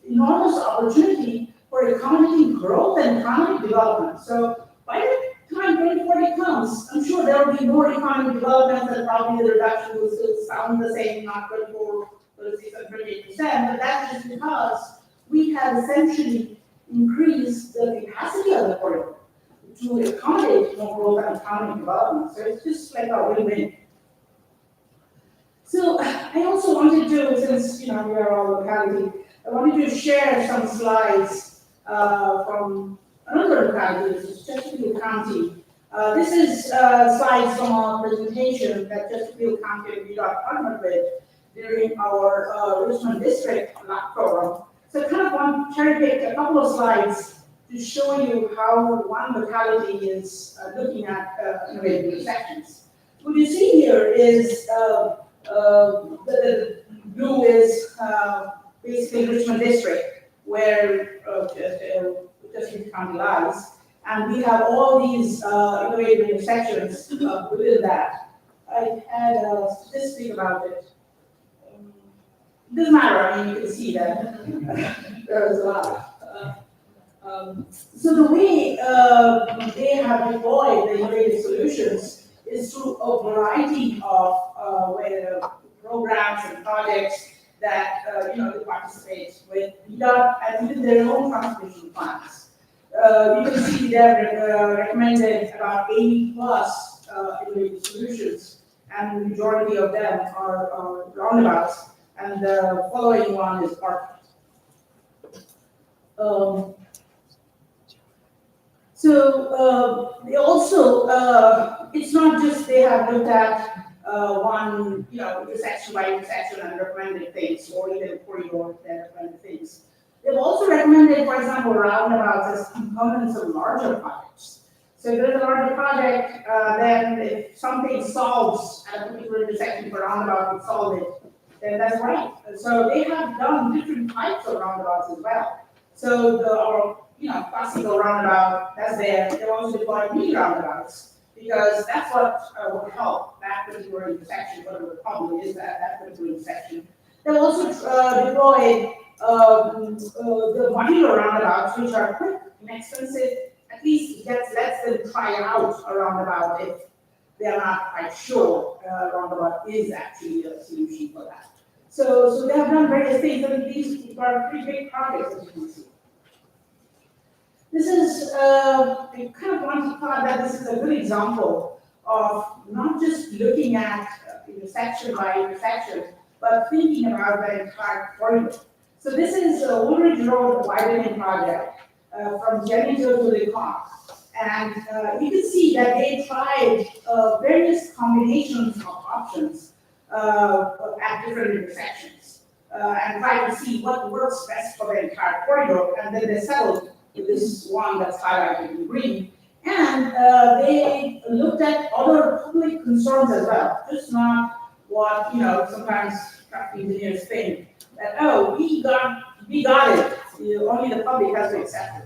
enormous opportunity for economic growth and economic development. So by the time 2040 comes, I'm sure there will be more economic development and probably the reduction will still sound the same, not 24, 36, and 28%, but that's just because we have essentially increased the capacity of the corridor to accommodate more growth and economic development. So it's just like a win-win. So I also wanted to, since we are all locality, I wanted to share some slides from another locality, which is Chesterfield County. This is slides from our presentation that Chesterfield County and VDOT partnered with during our Richmond District forum. So I kind of want to cherry pick a couple of slides to show you how one locality is looking at innovative intersections. What you see here is the blue is basically Richmond District, where Chesterfield County lies, and we have all these innovative intersections within that. I had a statistic about it. It doesn't matter, I mean, you can see that there's a lot. So the way they have deployed the innovative solutions is through a variety of programs and projects that they participate with VDOT and even their own transmission plans. You can see there recommended about 80 plus innovative solutions, and the majority of them are roundabouts, and the following one is parking. They also, it's not just they have looked at one, intersection by intersection and recommended things, or even corridor that recommended things. They've also recommended, for example, roundabouts as components of larger projects. So if there's a larger project, then if something solves at a particular intersection for roundabout, we solve it, then that's right. So they have done different types of roundabouts as well. So classical roundabout, that's there. They've also deployed mini roundabouts, because that's what will help that particular intersection, whatever the problem is that particular intersection. They've also deployed the modular roundabouts, which are quick, inexpensive. At least lets them try out a roundabout if they're not quite sure roundabout is actually a solution for that. So they have done various things, and these are pretty big projects, as you can see. This is, I kind of want to thought that this is a good example of not just looking at intersection by intersection, but thinking about the entire corridor. So this is a Woolridge Road widening project from Jennings-O to the Park. And you can see that they tried various combinations of options at different intersections and tried to see what works best for the entire corridor, and then they settled with this one that's highlighted in green. And they looked at other public concerns as well, just not what, sometimes traffic engineers think, that, oh, we got it, only the public has to accept it.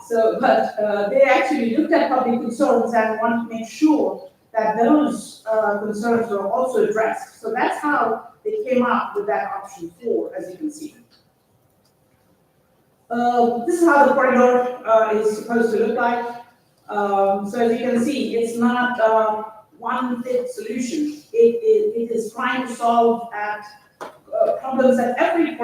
So, but they actually looked at public concerns and wanted to make sure that those concerns were also addressed. So that's how they came up with that option 4, as you can see. This is how the corridor is supposed to look like. So as you can see, it's not one fit solution. It is trying to solve problems at every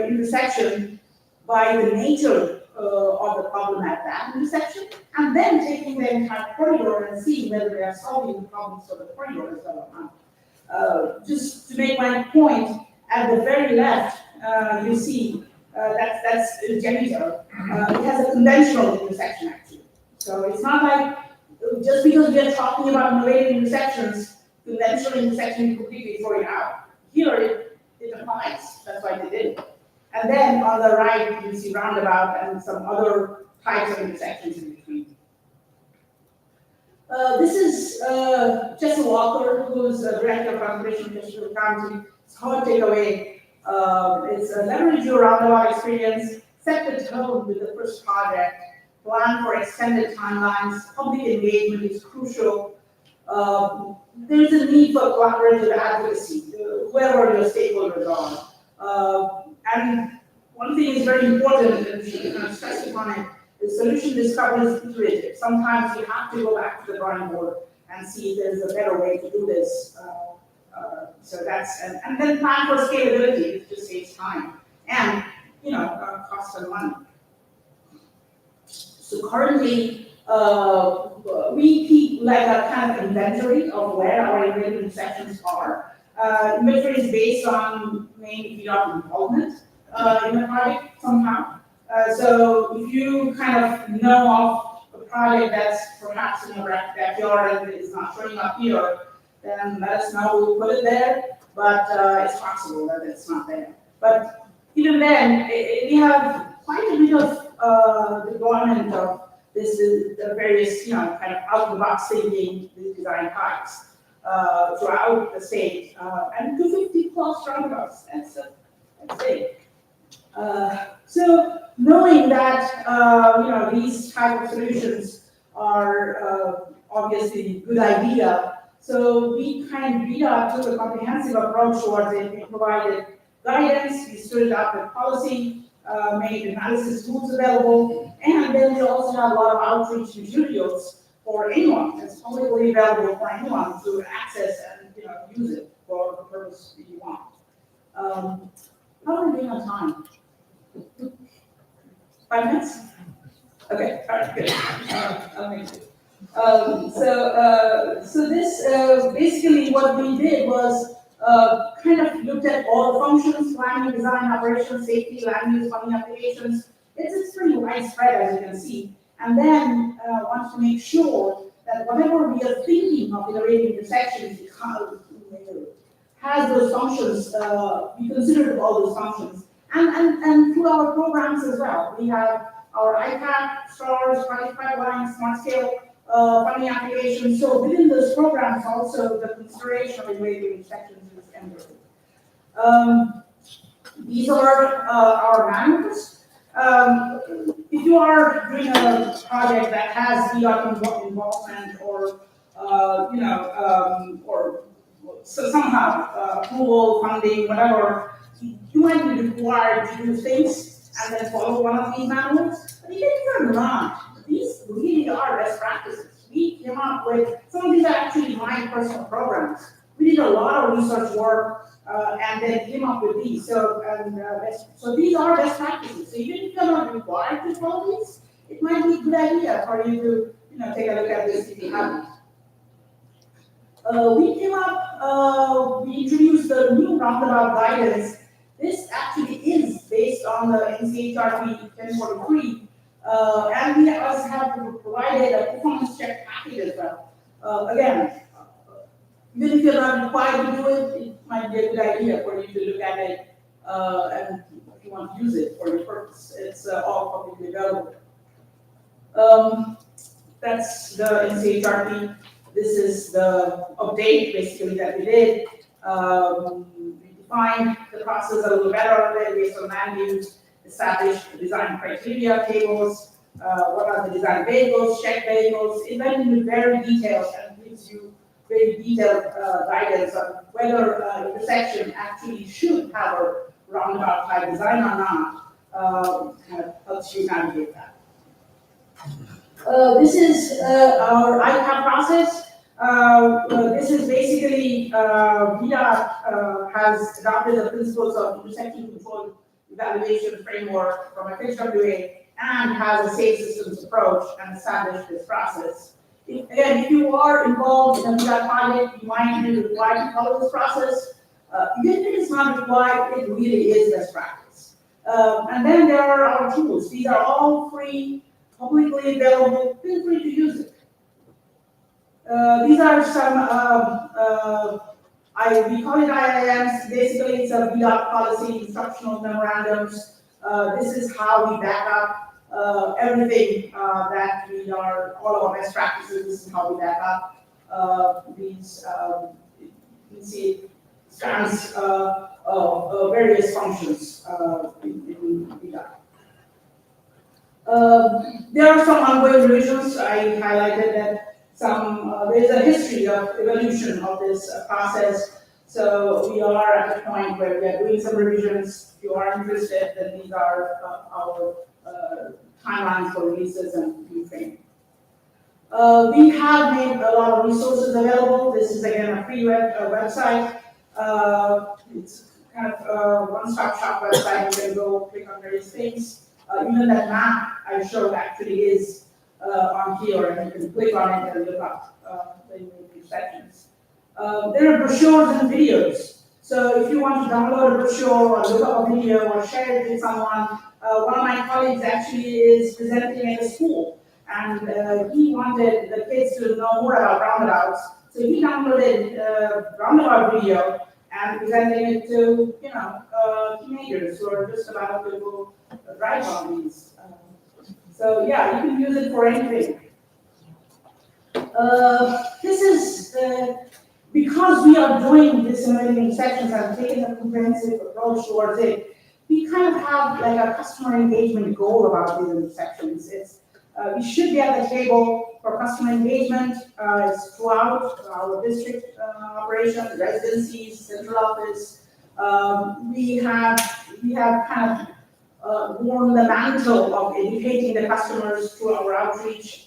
intersection by the nature of the problem at that intersection, and then taking the entire corridor and seeing whether they are solving the problems of the corridor as well or not. Just to make my point, at the very left, you see that's Jennings-O. It has a conventional intersection actually. So it's not like just because we are talking about innovative intersections, conventional intersection completely throw it out. Here it applies. That's why they did it. And then on the right, you see roundabout and some other types of intersections in between. This is Jesse Walker, who's a director of transportation in Chester County. It's hard takeaway. It's a leverage your roundabout experience, set the tone with the first project, plan for extended timelines, public engagement is crucial. There's a need for collaborative advocacy, whoever your stakeholders are. And one thing is very important, and you kind of stress upon it, the solution discovery is iterative. Sometimes you have to go back to the drawing board and see if there's a better way to do this. So that's, and then plan for scalability, it just saves time. And, cost and money. So currently, we keep like a kind of inventory of where our innovative intersections are. Inventory is based on mainly feet of involvement in the project somehow. So if you kind of know of a project that's perhaps in your backyard and is not showing up here, then let us know, we'll put it there, but it's possible that it's not there. But even then, we have quite a bit of deployment of this the various, kind of out-of-the-box thinking, design types throughout the state, and 250 plus roundabouts, that's big. So knowing that, these type of solutions are obviously a good idea, so we kind of took a comprehensive approach towards it. We provided guidance, we stood it up with policy, made analysis tools available, and then we also have a lot of outreach materials for anyone. It's publicly available for anyone to access and use it for the purpose that you want. How are we doing on time? 5 minutes? Okay, all right, good. I'll make it. So this, basically what we did was, kind of looked at all the functions, planning, design, operations, safety, land use, funding applications. It's pretty widespread, as you can see. And then, wants to make sure that whatever we are thinking of innovative intersections, has those functions, we considered all those functions. And through our programs as well. We have our IPAC, STARS, project pipeline, smart scale, funding applications. So within those programs, also the consideration of innovative intersections is embedded. These are our manuals. If you are doing a project that has VDOT involvement or, or so somehow approval, funding, whatever, you might be required to do things and then follow one of these manuals. But even if you're not, these really are best practices. We came up with, some of these are actually my personal programs. We did a lot of research work and then came up with these. So these are best practices. So even if you're not required to follow these, it might be a good idea for you to take a look at this if you haven't. We came up, we introduced the new roundabout guidance. This actually is based on the NCHRP 1043, and we also have provided a performance check package as well. Again, even if you're not required to do it, it might be a good idea for you to look at it, and if you want to use it for your purpose. It's all publicly available. That's the NCHRP. This is the update, basically, that we did. We defined the process a little better based on land use, established design criteria tables, what are the design vehicles, check vehicles. It went into very detailed and gives you very detailed guidance on whether intersection actually should have a roundabout type design or not. Kind of helps you navigate that. This is our ICAP process. This is basically, VDOT has adopted the principles of intersection control evaluation framework from FHWA and has a safe systems approach and established this process. Again, if you are involved in a VDOT project, you might be required to follow this process. Even if it is not required, it really is best practice. And then there are our tools. These are all free, publicly available. Feel free to use it. These are some, we call it IIMs. Basically, it's a VDOT policy instructional memorandums. This is how we back up everything that we are, all of our best practices. This is how we back up these. You can see it stands various functions in VDOT. There are some ongoing revisions. I highlighted that there's a history of evolution of this process. So we are at the point where we are doing some revisions. If you are interested, then these are our timelines for releases and new training. We have made a lot of resources available. This is again a free website. It's kind of a one-stop shop website. You can go click on various things. Even that map I showed actually is on here, and you can click on it and look up the intersections. There are brochures and videos. So if you want to download a brochure or look up a video or share it with someone, one of my colleagues actually is presenting at a school, and he wanted the kids to know more about roundabouts. So he downloaded a roundabout video and presenting it to, teenagers who are just about to go drive on these. So yeah, you can use it for anything. This is, because we are doing this in sections and taking a comprehensive approach towards it, we kind of have like a customer engagement goal about these intersections. It's, we should be at the table for customer engagement. It's throughout our district operation, residencies, central office. We have kind of worn the mantle of educating the customers through our outreach.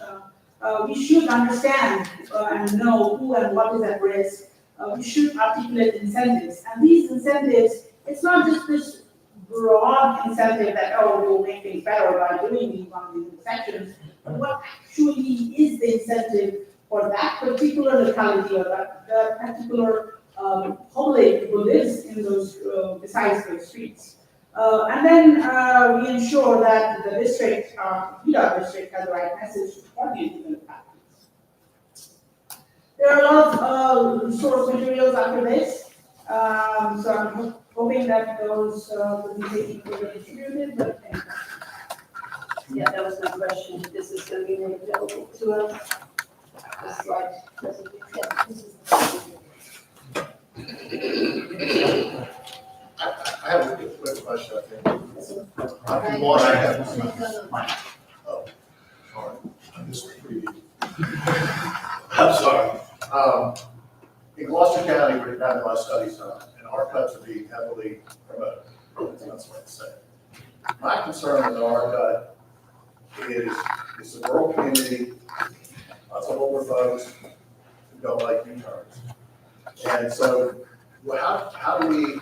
We should understand and know who and what is at risk. We should articulate incentives. And these incentives, it's not just this broad incentive that, oh, we'll make things better by doing these one of these intersections. But what actually is the incentive for that particular locality or that particular public who lives in those, besides those streets? And then we ensure that the district, VDOT district has the right message to coordinate with the factories. There are a lot of resource materials after this, so I'm hoping that those will be taken further distributed, but Yeah, that was my question, if this is gonna be made available to us. The slide presentation. Yeah, this is the- I have a quick question, I think. Right. One, I have, Uh, sorry, I'm just reading. I'm sorry. In Gloucester County, we've had a lot of studies done, and our cuts are being heavily promoted. That's what I'm saying. My concern with our cut is it's a rural community, lots of older folks who don't like U-turns. And so, well, how do we,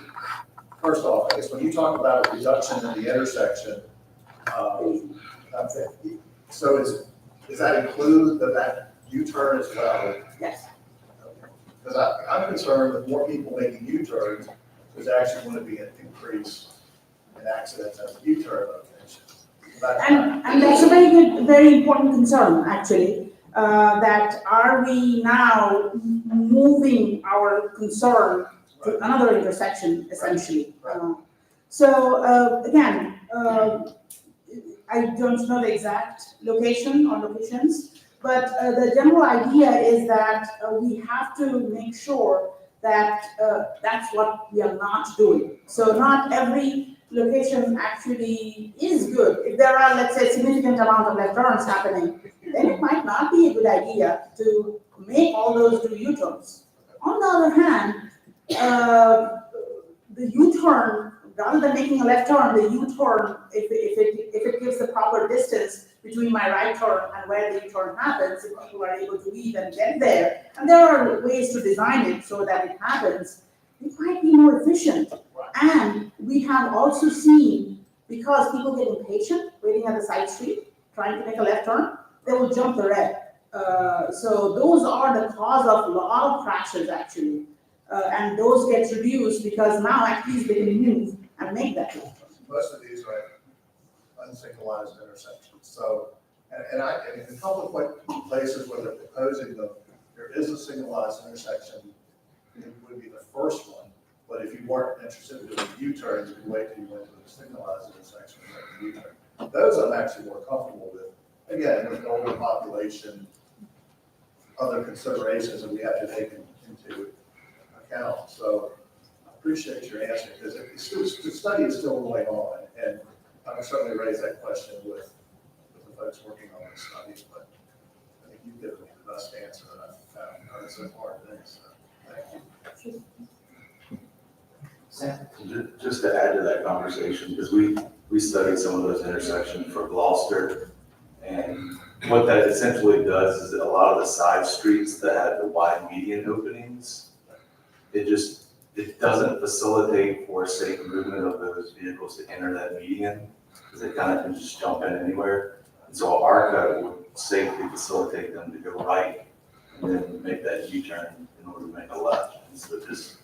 first off, I guess when you talk about a reduction in the intersection, so does that include that U-turn as well? yes. Because I'm concerned with more people making U-turns, there's actually going to be an increase in accidents at the U-turn locations. And that's a very good, very important concern, actually, that are we now moving our concern to another intersection, essentially? Again, I don't know the exact location or locations, but the general idea is that we have to make sure that that's what we are not doing. So not every location actually is good. If there are, let's say, significant amount of left turns happening, then it might not be a good idea to make all those do U-turns. On the other hand, the U-turn, rather than making a left turn, the U-turn, if it gives the proper distance between my right turn and where the U-turn happens, if people are able to leave and get there, and there are ways to design it so that it happens, it might be more efficient. And we have also seen, because people get impatient waiting at the side street, trying to make a left turn, they will jump the red. So those are the cause of a lot of crashes, actually. And those get reduced because now at least they can move and make that left turn. Most of these are unsignalized intersections. So, and in a couple of places where they're proposing them, there is a signalized intersection. It would be the first one, but if you weren't interested in doing U-turns, you could wait till you went to the signalized intersection and make a U-turn. Those I'm actually more comfortable with. Again, with the older population, other considerations that we have to take into account. So I appreciate your answer, because the study is still going on, and I would certainly raise that question with the folks working on this study, but I think you've given me the best answer that I've found so far today, so thank you. Just to add to that conversation, because we studied some of those intersections for Gloucester, and what that essentially does is that a lot of the side streets that have the wide median openings, it doesn't facilitate for safe movement of those vehicles to enter that median, because they kind of can just jump in anywhere. And so our cut would safely facilitate them to go right and then make that U-turn in order to make a left. And so just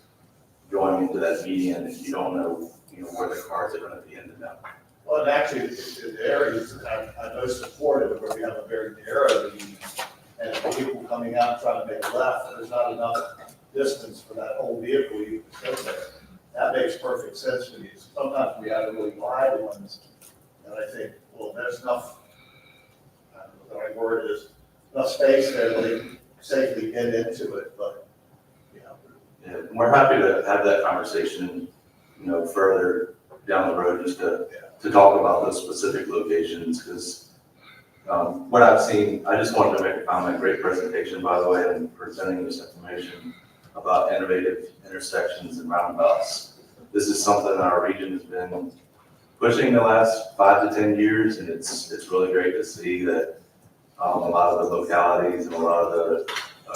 going into that median, and you don't know, where the cars are going to be ending up. Well, and actually, in the areas that I'm most supportive, where we have a very narrow median, and people coming out trying to make a left, there's not enough distance for that whole vehicle you can sit there. That makes perfect sense to me. Sometimes we have really wide ones, and I think, well, there's enough, I don't know what the right word is, enough space there that they can safely get into it, but, Yeah, and we're happy to have that conversation, further down the road, just to talk about those specific locations, because what I've seen, I just wanted to make a comment, great presentation, by the way, and presenting this information about innovative intersections and roundabouts. This is something that our region has been pushing the last 5 to 10 years, and it's really great to see that a lot of the localities and a lot of the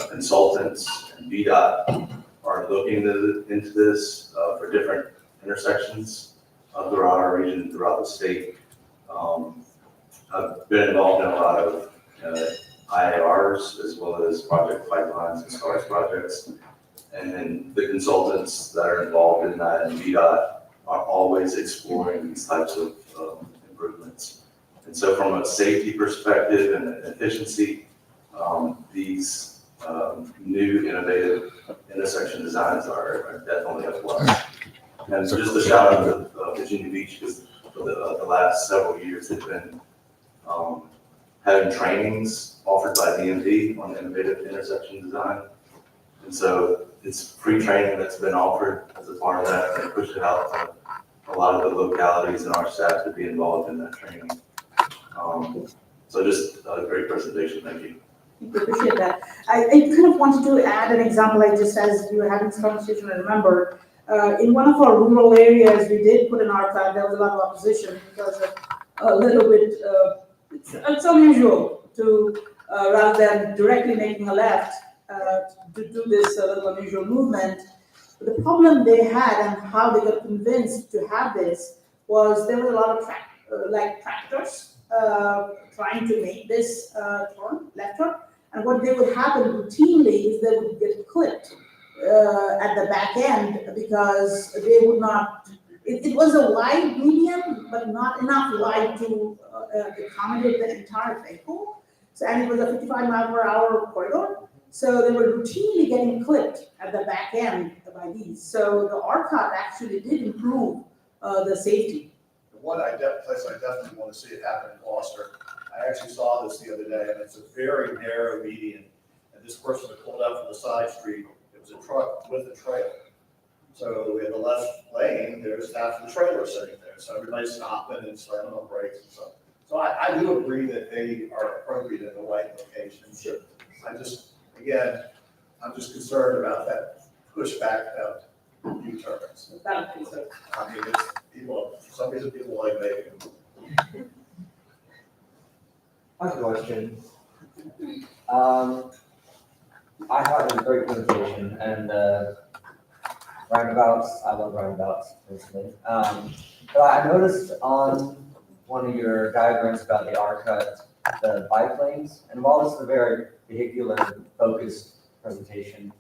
consultants and VDOT are looking into this for different intersections. throughout our region, throughout the state. I've been involved in a lot of IARs as well as project pipelines and SCARS projects. And then the consultants that are involved in that and VDOT are always exploring these types of improvements. And so from a safety perspective and an efficiency, these new innovative intersection designs are definitely a plus. And just a shout out to Virginia Beach, because for the last several years, they've been having trainings offered by DMV on innovative intersection design. And so it's free training that's been offered as a part of that, and push it out to a lot of the localities and our staff to be involved in that training. So just a great presentation, thank you. Appreciate that. I kind of wanted to add an example, as we were having this conversation, I remember, in one of our rural areas, we did put an archive. There was a lot of opposition because of a little bit, it's unusual to, rather than directly making a left, to do this little unusual movement. But the problem they had and how they got convinced to have this was there was a lot of tractors trying to make this left turn. And what they would happen routinely is they would get clipped at the back end because they would not, it was a wide median, but not enough wide to accommodate the entire vehicle. So, and it was a 55-mile-per-hour corridor. So they were routinely getting clipped at the back end by these. So the RCOT actually did improve the safety. One place I definitely want to see it happen in Gloucester. I actually saw this the other day, and it's a very narrow median. And this person had pulled out from the side street. It was a truck with a trailer. So we had the left lane, there's half the trailer sitting there. So everybody's stopping and slamming on brakes and stuff. So I do agree that they are appropriate in the right location. Sure. Again, I'm just concerned about that pushback of U-turns. I mean, it's people, for some reason, people like making them. I have a question. I thought it was a great presentation, and roundabouts, I love roundabouts personally. But I noticed on one of your diagrams about the R-cut, the bike lanes, and while this is a very vehicular focused presentation,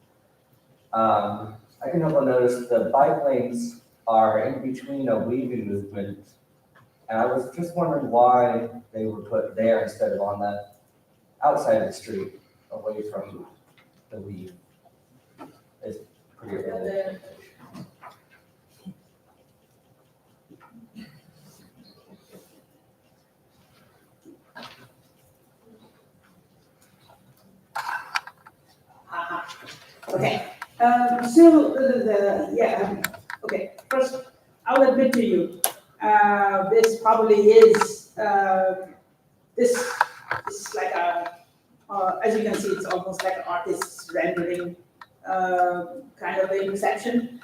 I can help but notice the bike lanes are in between a weaving movement. And I was just wondering why they were put there instead of on that outside of the street, away from the weave. It's pretty early. Okay, okay, first, I'll admit to you, this probably is, this is like a, as you can see, it's almost like an artist's rendering kind of intersection.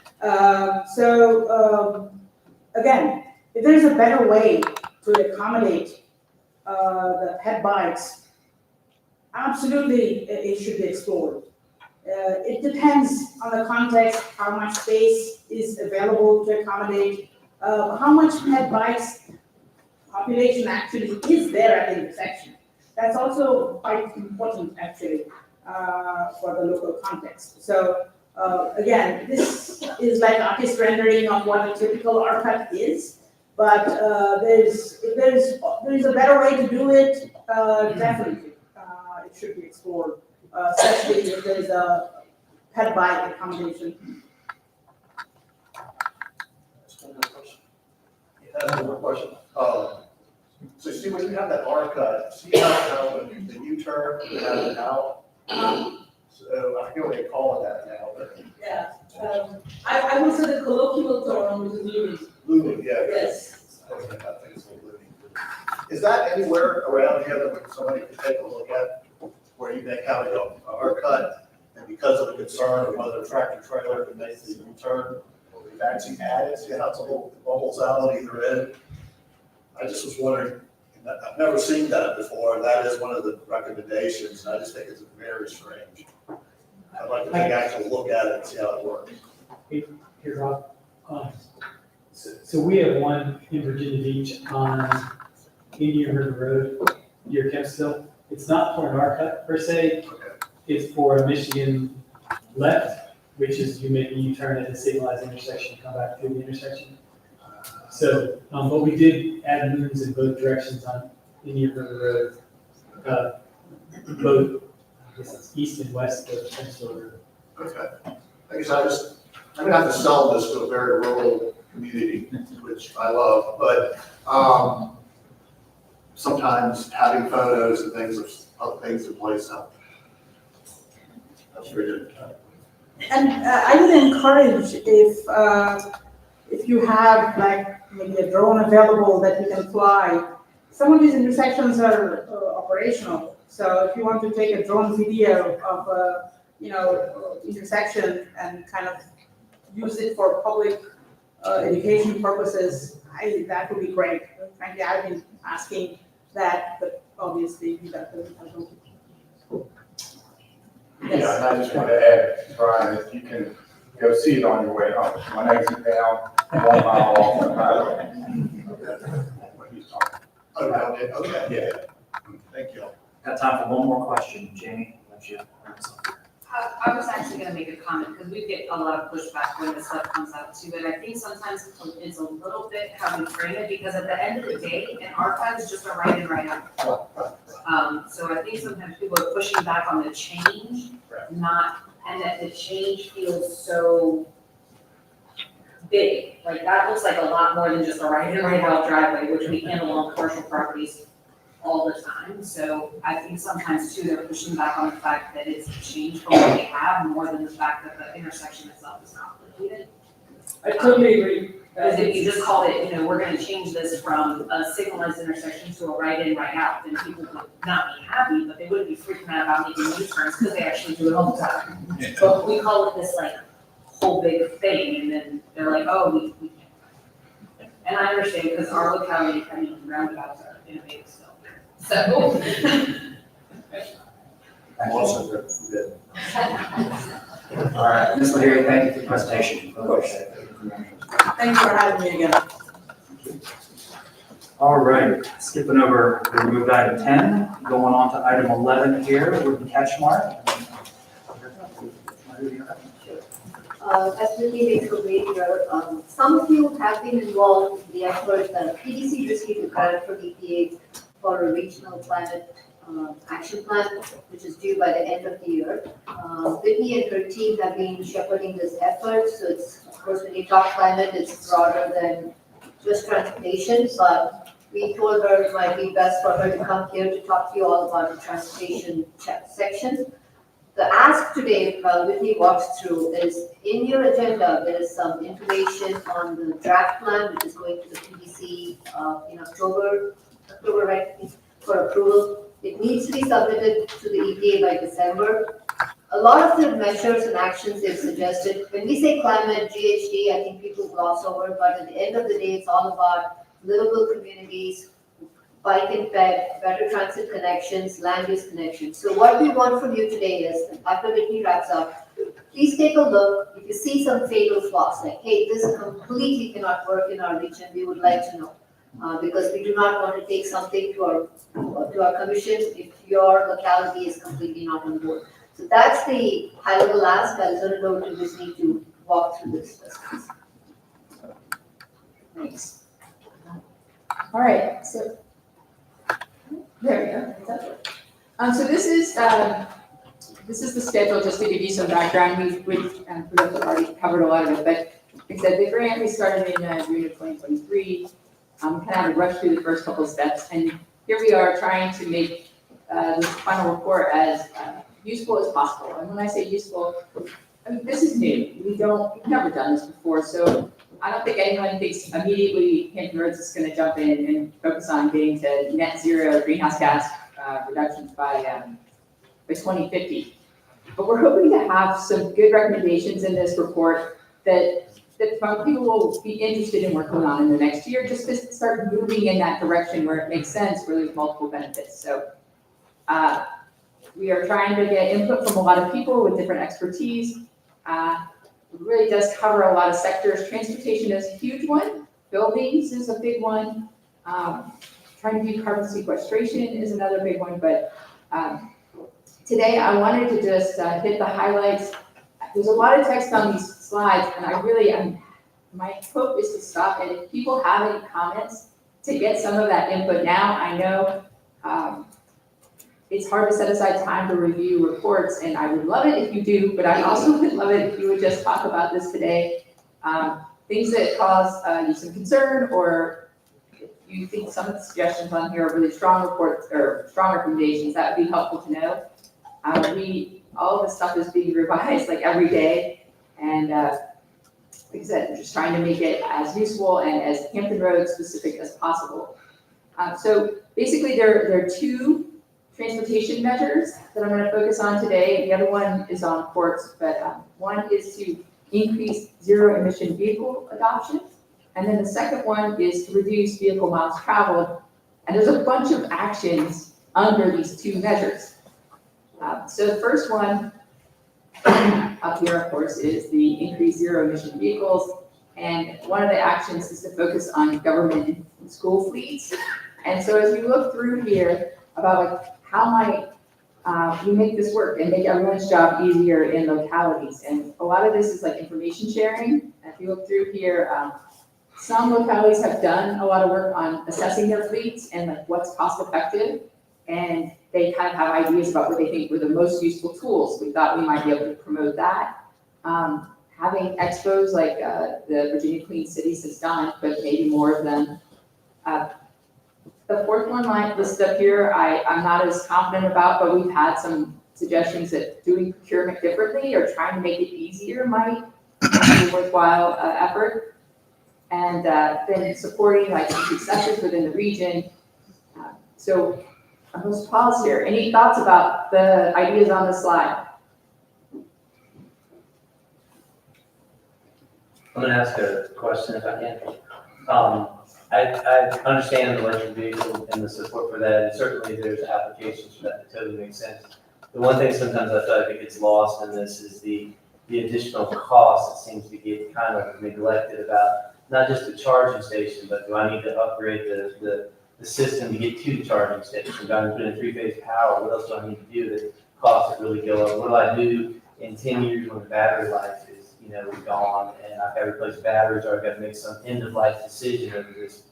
Again, if there's a better way to accommodate the pet bikes, absolutely, it should be explored. It depends on the context, how much space is available to accommodate, how much pet bikes population actually is there at the intersection. That's also quite important actually for the local context. So again, this is like artist rendering of what a typical R-cut is, but if there's a better way to do it, definitely it should be explored. Especially if there's a pet bike accommodation. One more question. So see when you have that R cut, see how when the U-turn, you have it out? So I forget what they call it that now, but. Yeah, I would say the colloquial term, which is looming. Looming, yeah. Yes. I think it's a little looming. Is that anywhere around here that somebody could take a look at? Where you make out a R-cut, and because of the concern of whether a tractor trailer can make the U-turn, we've actually added, see how it's a little bubbles out on either end? I just was wondering, I've never seen that before, and that is one of the recommendations, and I just think it's very strange. I'd like to take an actual look at it and see how it works. Here, Rob. So we have one in Virginia Beach on Indian River Road, near Kempsville. It's not for an R cut per se. It's for a Michigan left, which is you make a U-turn at a signalized intersection, come back through the intersection. So, but we did add moons in both directions on Indian River Road, both, I guess it's east and west of Kempsville Road. Okay. I guess I'm gonna have to sell this to a very rural community, which I love, but, sometimes having photos and things of things in place, that's very good. And I would encourage if you have like maybe a drone available that you can fly, some of these intersections are operational. So if you want to take a drone video of a, intersection and kind of use it for public education purposes, that would be great. Frankly, I've been asking that, but obviously you got the. Yeah, and I just want to add, Brian, that you can go see it on your way home. One exit down, 1 mile off the highway. What he's talking about. Okay. Yeah. Thank you. Got time for one more question, Jamie. Let you. I was actually gonna make a comment, because we get a lot of pushback when this stuff comes out too, and I think sometimes it's a little bit how we frame it, because at the end of the day, an archive is just a write in, write out. So I think sometimes people are pushing back on the change, and that the change feels so big. Like, that looks like a lot more than just a write in, write out driveway, which we handle on commercial properties all the time. So I think sometimes too, they're pushing back on the fact that it's changed from what they have more than the fact that the intersection itself is not completed. I totally agree. Because if you just call it, we're gonna change this from a signalized intersection to a right in, right out, then people would not be happy, but they wouldn't be freaking out about making U-turns because they actually do it all the time. But we call it this like whole big thing, and then they're like, oh, we can't. And I understand, because our locality, roundabouts are innovative still. So. All right, Ms. Lahiri, thank you for the presentation. Of course. Thanks for having me again. All right, skipping over, we moved item 10, going on to item 11 here with the catch mark. As Vicky makes her way here, some of you have been involved in the effort that PDC received a grant from EPA for a regional climate action plan, which is due by the end of the year. Whitney and her team have been shepherding this effort, so it's, of course, when you talk climate, it's broader than just transportation, but we told her it might be best for her to come here to talk to you all about the transportation section. The ask today, while Whitney walks through, is in your agenda, there is some information on the draft plan, which is going to the PDC in October, right, for approval. It needs to be submitted to the EPA by December. A lot of the measures and actions they've suggested, when we say climate, GHG, I think people gloss over, but at the end of the day, it's all about livable communities, bike and ped, better transit connections, land use connections. So what we want from you today is, after Whitney wraps up, please take a look. If you see some fatal flaws, like, hey, this completely cannot work in our region, we would like to know. Because we do not want to take something to our commission if your locality is completely not on board. So that's the high level ask. I'll turn it over to Whitney to walk through this. Thanks. All right, so there we go. So this is the schedule, just to give you some background. We've already covered a lot of it, but like I said, the grant we started in June of 2023. Kind of had to rush through the first couple of steps, and here we are trying to make this final report as useful as possible. And when I say useful, I mean, this is new. We've never done this before, so I don't think anyone thinks immediately Hampton Roads is going to jump in and focus on getting to net zero greenhouse gas reductions by 2050. But we're hoping to have some good recommendations in this report that people will be interested in working on in the next year, just to start moving in that direction where it makes sense, where there's multiple benefits. So we are trying to get input from a lot of people with different expertise. It really does cover a lot of sectors. Transportation is a huge one. buildings is a big one. Trying to do carbon sequestration is another big one, but today I wanted to just hit the highlights. There's a lot of text on these slides, and my hope is to stop, and if people have any comments, to get some of that input now. I know it's hard to set aside time to review reports, and I would love it if you do, but I also would love it if you would just talk about this today. Things that cause you some concern, or if you think some of the suggestions on here are really strong reports or strong recommendations, that would be helpful to know. All of this stuff is being revised like every day, and like I said, we're just trying to make it as useful and as Hampton Road specific as possible. So basically there are two transportation measures that I'm going to focus on today. The other one is on ports, but one is to increase zero emission vehicle adoption. And then the second one is to reduce vehicle miles traveled. And there's a bunch of actions under these two measures. So the first one up here, of course, is the increase zero emission vehicles. And one of the actions is to focus on government and school fleets. And so as you look through here about like how might we make this work and make everyone's job easier in localities. And a lot of this is like information sharing. If you look through here, some localities have done a lot of work on assessing their fleets and like what's cost effective. And they kind of have ideas about what they think were the most useful tools. We thought we might be able to promote that. Having expos like the Virginia Clean Cities has done, but maybe more of them. The fourth one listed up here, I'm not as confident about, but we've had some suggestions that doing procurement differently or trying to make it easier might be a worthwhile effort. And then supporting like successors within the region. So I'm going to pause here. Any thoughts about the ideas on the slide? I'm gonna ask a question if I can. I understand the electric vehicle and the support for that, and certainly there's applications for that that totally makes sense. The one thing sometimes I feel like it gets lost in this is the additional cost that seems to get kind of neglected about not just the charging station, but do I need to upgrade the system to get to the charging station? Do I need to put in three-phase power? What else do I need to do that costs that really go up? What do I do in 10 years when the battery life is gone and I've got to replace batteries, or I've got to make some end-of-life decision over this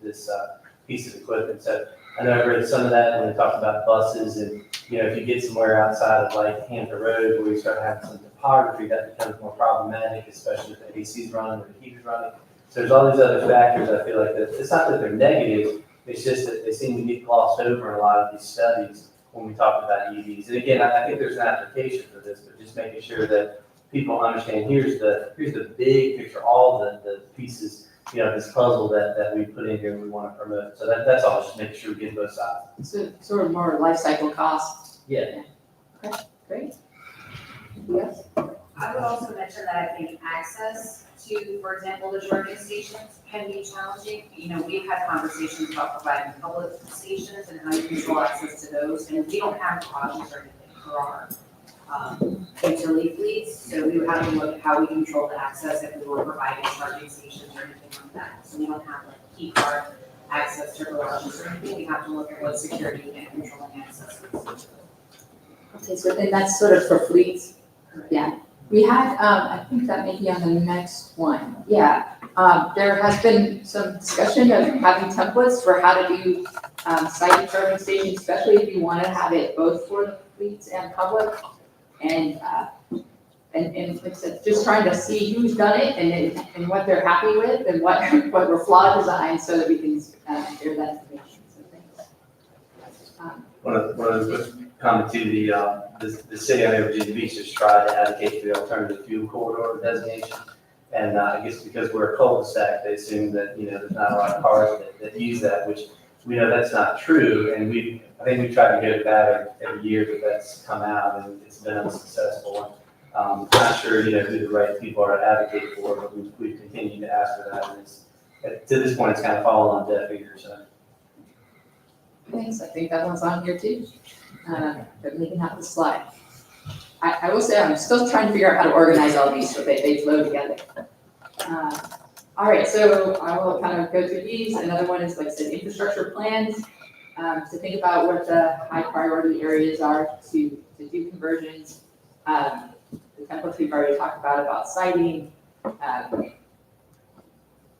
piece of equipment? So I know I read some of that when they talked about buses, and if you get somewhere outside of like Hampton Road where you start having some topography, that becomes more problematic, especially if the AC's running or the heater's running. So there's all these other factors. I feel like that it's not that they're negative, it's just that they seem to get glossed over in a lot of these studies when we talk about EVs. And again, I think there's an application for this, but just making sure that people understand here's the big picture, all the pieces, this puzzle that we put in here and we want to promote. So that's all, just making sure we get both sides. So sort of more life cycle costs. Yeah. Okay, great. Yes. I would also mention that I think access to, for example, the charging stations can be challenging. We've had conversations about providing public stations and how you control access to those, and we don't have garages or anything for our utility fleets, so we would have to look at how we control the access if we were providing charging stations or anything like that. So we don't have like key card access to garages or anything. We have to look at what security and controlling access is. Okay, so and that's sort of for fleets. Yeah. We had, I think that may be on the next one. Yeah. There has been some discussion of having templates for how to do site charging stations, especially if you want to have it both for fleets and public. And like I said, just trying to see who's done it and what they're happy with and what were flawed designs so that we can share that information. So thanks. One of the comment to the city of Virginia Beach has tried to advocate for the alternative fuel corridor designation. And I guess because we're a cul-de-sac, they assume that, there's not a lot of cars that use that, which we know that's not true. And I think we try to go to that every year, but that's come out and it's been unsuccessful. I'm not sure, who the right people are to advocate for, but we've continued to ask for that. And to this point, it's kind of fallen on deaf ears. So. Thanks. I think that one's on here too. But we can have the slide. I will say I'm still trying to figure out how to organize all these so that they flow together. All right, so I will kind of go through these. Another one is, like I said, infrastructure plans. To think about what the high priority areas are to do conversions. The templates we've already talked about siting. I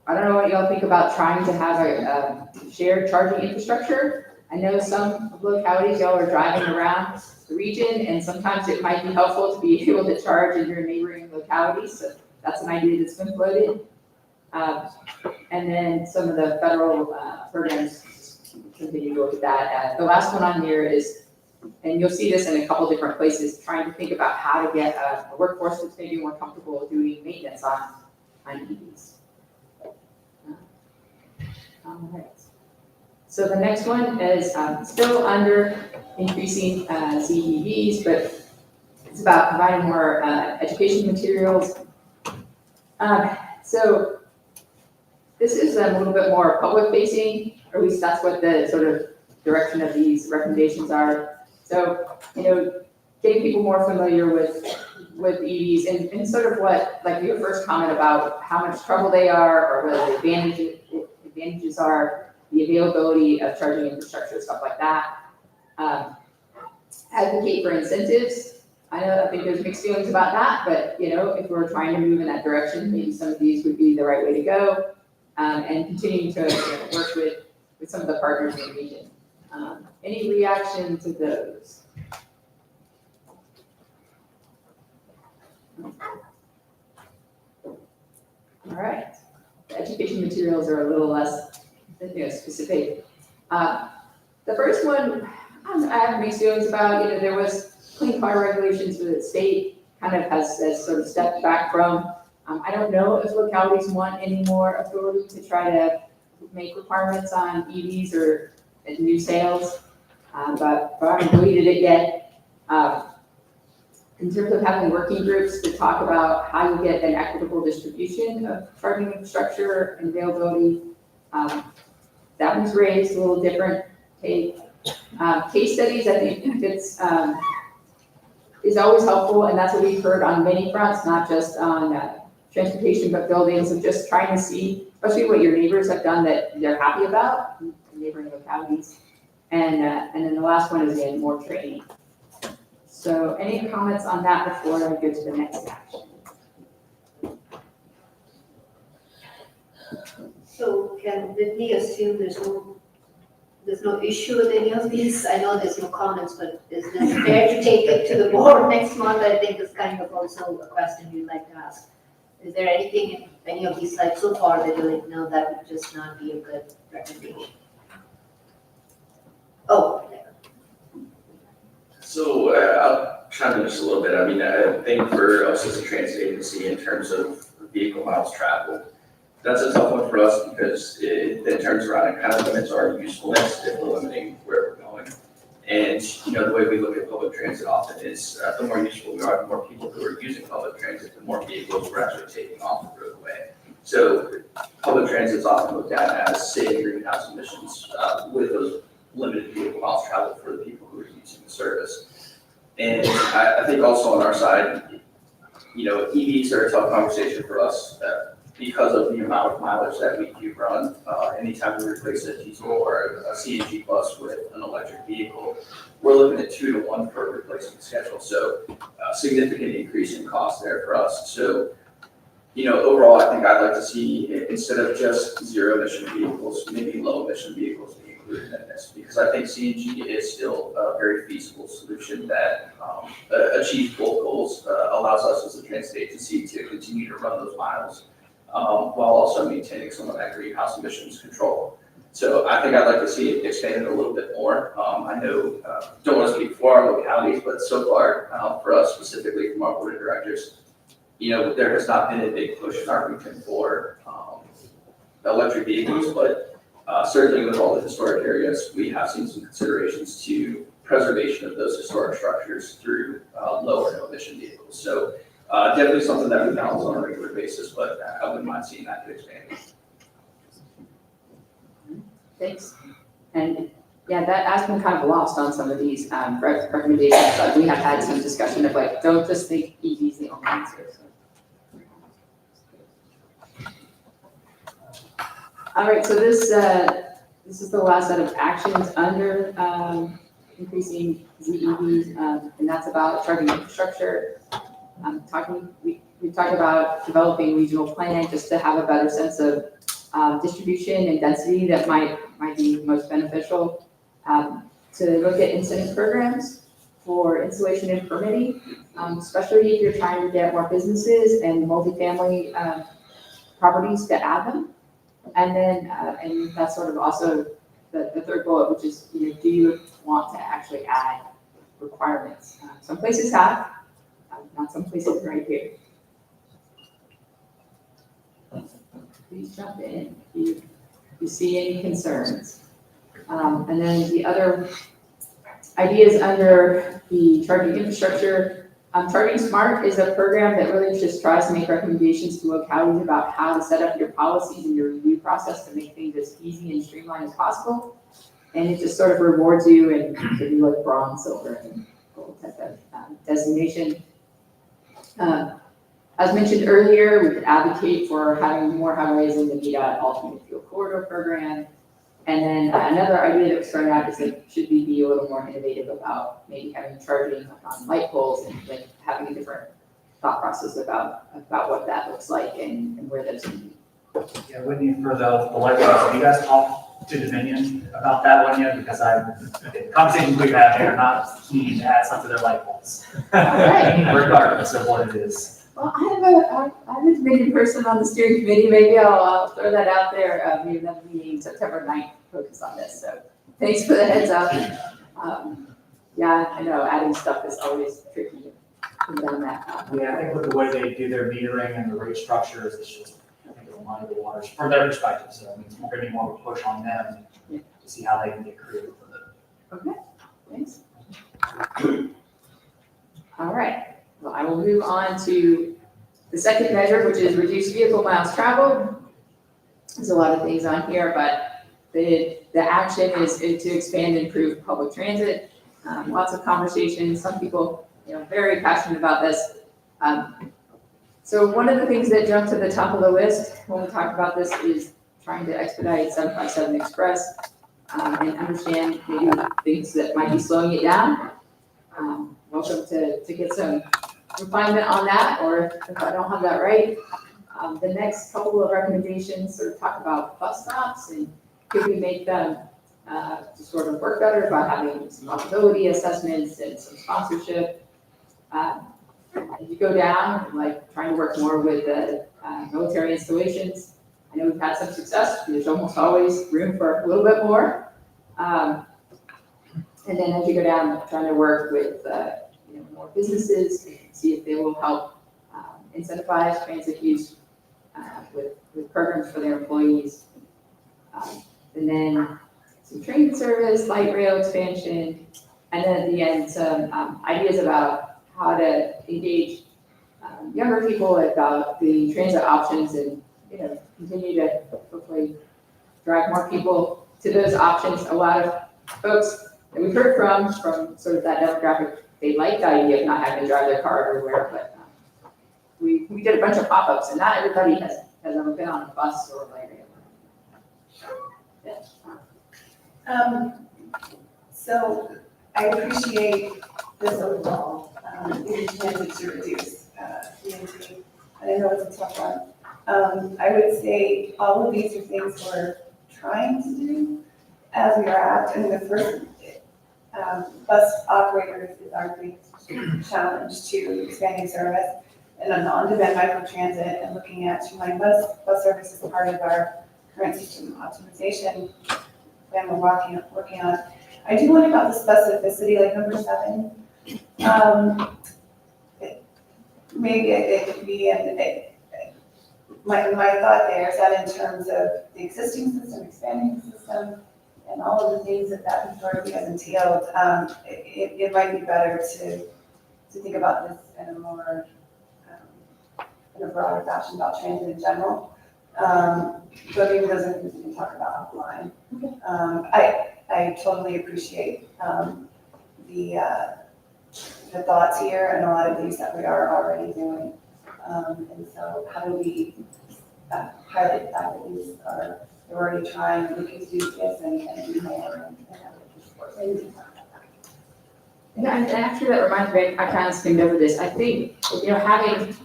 don't know what y'all think about trying to have a shared charging infrastructure. I know some localities, y'all are driving around the region, and sometimes it might be helpful to be able to charge in your neighboring localities. So that's an idea that's been floated. And then some of the federal programs continue to look at that. The last one on here is, and you'll see this in a couple different places, trying to think about how to get a workforce that's maybe more comfortable doing maintenance on EVs. All right. So the next one is still under increasing CEVs, but it's about providing more education materials. So this is a little bit more public facing, or at least that's what the sort of direction of these recommendations are. So, getting people more familiar with EVs and sort of what, like your first comment about how much trouble they are, or what the advantages are, the availability of charging infrastructure, stuff like that. Advocate for incentives. I think there's mixed feelings about that, but if we're trying to move in that direction, maybe some of these would be the right way to go. And continuing to work with some of the partners in the region. Any reaction to those? All right. The education materials are a little less specific. The first one, I have mixed feelings about. There was clean car regulations for the state, kind of has sort of stepped back from. I don't know if localities want any more authority to try to make requirements on EVs or new sales, but I haven't deleted it yet. In terms of having working groups to talk about how you get an equitable distribution of charging infrastructure and availability, that was raised a little different take. Case studies, I think it's is always helpful, and that's what we've heard on many fronts, not just on transportation, but buildings, of just trying to see, especially what your neighbors have done that they're happy about, neighboring localities. And then the last one is, again, more training. So any comments on that before I go to the next action? So can we assume there's no issue with any of these? I know there's no comments, but is this fair to take it to the board next month? I think is kind of also a question we'd like to ask. Is there anything in any of these slides so far that you're like, no, that would just not be a good recommendation? Oh. So I'll chime in just a little bit. I mean, I think for us as a transit agency, in terms of vehicle miles traveled, that's a tough one for us because it turns around and kind of limits our usefulness if we're limiting where we're going. And, the way we look at public transit often is the more useful we are, the more people who are using public transit, the more vehicles we're actually taking off the roadway. So public transit is often looked at as saving greenhouse emissions with those limited vehicle miles traveled for the people who are using the service. And I think also on our side, EVs are a tough conversation for us because of the amount of mileage that we do run. Anytime we replace a diesel or a CNG bus with an electric vehicle, we're looking at 2 to 1 per replacement schedule. So significant increase in cost there for us. So, overall, I think I'd like to see, instead of just zero emission vehicles, maybe low emission vehicles be included in this, because I think CNG is still a very feasible solution that achieves both goals, allows us as a transit agency to continue to run those miles, while also maintaining some of that greenhouse emissions control. So I think I'd like to see it expanded a little bit more. I know, don't want to speak for our localities, but so far, for us specifically from our board of directors, there has not been a big push in our region for electric vehicles, but certainly with all the historic areas, we have seen some considerations to preservation of those historic structures through low or no emission vehicles. So definitely something that we balance on a regular basis, but I wouldn't mind seeing that get expanded. Thanks. And yeah, that has been kind of lost on some of these recommendations. Like we have had some discussion of like, don't just think EVs the only answer. So. All right, so this is the last set of actions under, increasing ZEBs, and that's about charging infrastructure. We talked about developing regional plan just to have a better sense of, distribution and density that might be most beneficial. To look at incentive programs for installation and permitting, especially if you're trying to get more businesses and multifamily, properties to add them. And then, and that's sort of also the third bullet, which is, you know, do you want to actually add requirements? Some places have, not some places right here. Please jump in if you see any concerns. And then the other ideas under the charging infrastructure, Charging Smart is a program that really just tries to make recommendations to localities about how to set up your policies and your review process to make things as easy and streamlined as possible. And it just sort of rewards you and gives you like bronze, silver, and gold type of designation. As mentioned earlier, we could advocate for having more highways in the VDOT alternate fuel corridor program. And then another idea that was thrown out is that should we be a little more innovative about maybe having charging on light poles and like having a different thought process about what that looks like and where those can be. Yeah, Whitney, for the light bulbs, have you guys talked to Dominion about that one yet? Because the conversations we've had, they're not keen to add something to their light bulbs. Regardless of what it is. Well, I have a Dominion person on the steering committee. Maybe I'll throw that out there. We have another meeting September 9th focused on this. So thanks for the heads up. Yeah, I know adding stuff is always tricky to put down that path. Yeah, I think with the way they do their metering and the rate structures, it's just, I think it'll muddy the waters from their perspective. So I mean, it's going to be more of a push on them to see how they can get creative with it. Okay, thanks. All right. Well, I will move on to the second measure, which is reduce vehicle miles traveled. There's a lot of things on here, but the action is to expand and improve public transit. Lots of conversations, some people, very passionate about this. So one of the things that jumped to the top of the list when we talked about this is trying to expedite 757 Express and understand maybe things that might be slowing it down. Welcome to get some refinement on that, or if I don't have that right. The next couple of recommendations sort of talk about bus stops and could we make them to sort of work better by having some possibility assessments and some sponsorship. As you go down, like trying to work more with the military installations. I know we've had some success. There's almost always room for a little bit more. And then as you go down, trying to work with more businesses, see if they will help incentivize transit use with programs for their employees. And then some train service, light rail expansion, and then at the end, some ideas about how to engage younger people about the transit options and continue to hopefully drive more people to those options. A lot of folks that we've heard from sort of that demographic, they like the idea of not having to drive their car everywhere, but we did a bunch of pop-ups and not everybody has ever been on a bus or a light rail. So I appreciate this overall, intended to reduce DMT. I know it's a tough one. I would say all of these are things we're trying to do as we are at. And the first, bus operators is our big challenge to expanding service and an on-demand microtransit and looking at streamlining bus service as part of our current system optimization plan we're working on. I do wonder about the specificity, like number 7. Maybe it could be, my thought there is that in terms of the existing system, expanding the system, and all of the things that historically has entailed, it might be better to think about this in a more, in a broader fashion about transit in general. But maybe those are things we can talk about offline. I totally appreciate the thoughts here and a lot of these that we are already doing. And so how do we highlight the fact that these are we're already trying, looking to do this and do more and have it support. Maybe. And actually, that reminds me, I kind of skimmed over this. I think, having,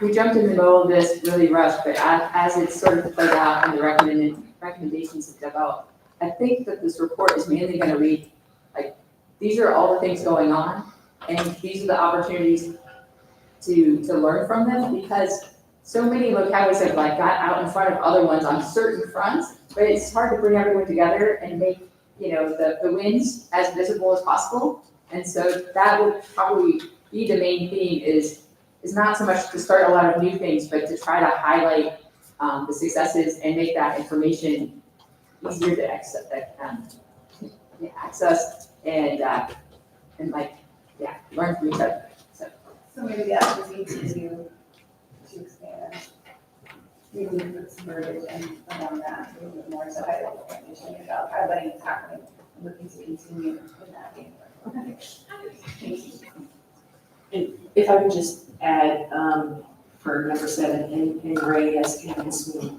we jumped in the middle of this really rushed, but as it's sort of played out and the recommendations have developed, I think that this report is mainly going to read, like, these are all the things going on, and these are the opportunities to learn from them, because so many localities have got out in front of other ones on certain fronts, but it's hard to bring everyone together and make the wins as visible as possible. And so that would probably be the main theme is not so much to start a lot of new things, but to try to highlight the successes and make that information easier to access and learn from each other. So maybe that would be to expand. We need to put some verbiage around that, a little bit more, so high level information about highlighting what's happening and looking to continue in that vein. Thank you. And if I could just add, for number 7, and Ray has convinced me,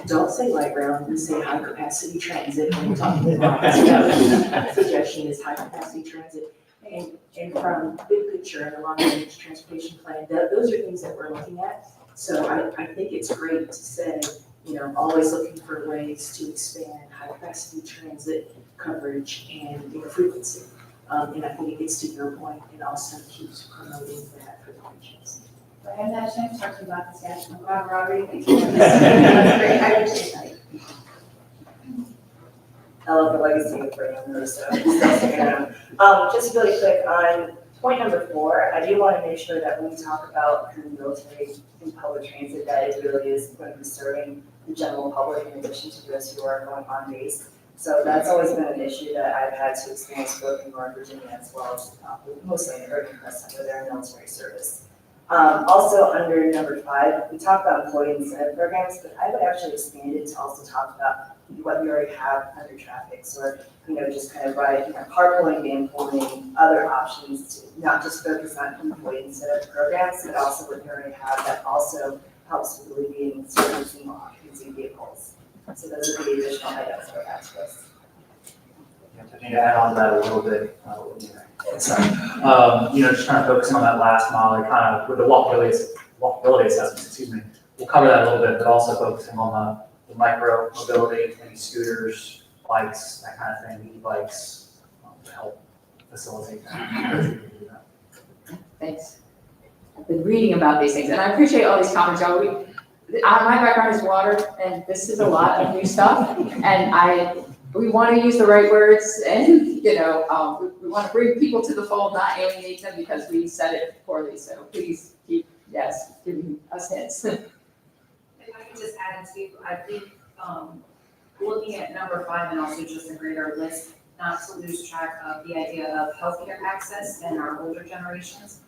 don't say light rail, we say high capacity transit when we're talking about this. Suggestion is high capacity transit. And from big picture and the long range transportation plan, those are things that we're looking at. So I think it's great to say, always looking for ways to expand high capacity transit coverage and frequency. And I think it gets to your point and also keeps promoting that for the regions. I haven't had a chance to talk to you about this yet. I'm glad we're already thinking about this. That's great. I appreciate that. I love the legacy of Brandon, so just really quick on point number 4, I do want to make sure that when we talk about kind of military and public transit, that it really is going to be serving the general public in addition to those who are going on base. So that's always been an issue that I've had to experience both in Northern Virginia as well as mostly in urban crest under their military service. Also under number 5, we talked about employee incentive programs, but I would actually expand it to also talk about what we already have under traffic. So, just kind of carpooling, employing, other options to not just focus on employee incentive programs, but also what we already have that also helps with alleviating servicing occupancy vehicles. So those are the additional items that are added to this. To add on to that a little bit, just kind of focusing on that last mile, kind of with the walkability assessments, we'll cover that a little bit, but also focusing on the micro mobility, maybe scooters, bikes, that kind of thing, e-bikes, to help facilitate that. Thanks. I've been reading about these things, and I appreciate all these comments, y'all. My background is water, and this is a lot of new stuff, and we want to use the right words, and we want to bring people to the fold, not alienate them because we said it poorly. So please keep giving us hints. If I could just add to, I think, looking at number 5 and also just a greater list, not to lose track of the idea of healthcare access and our older generations.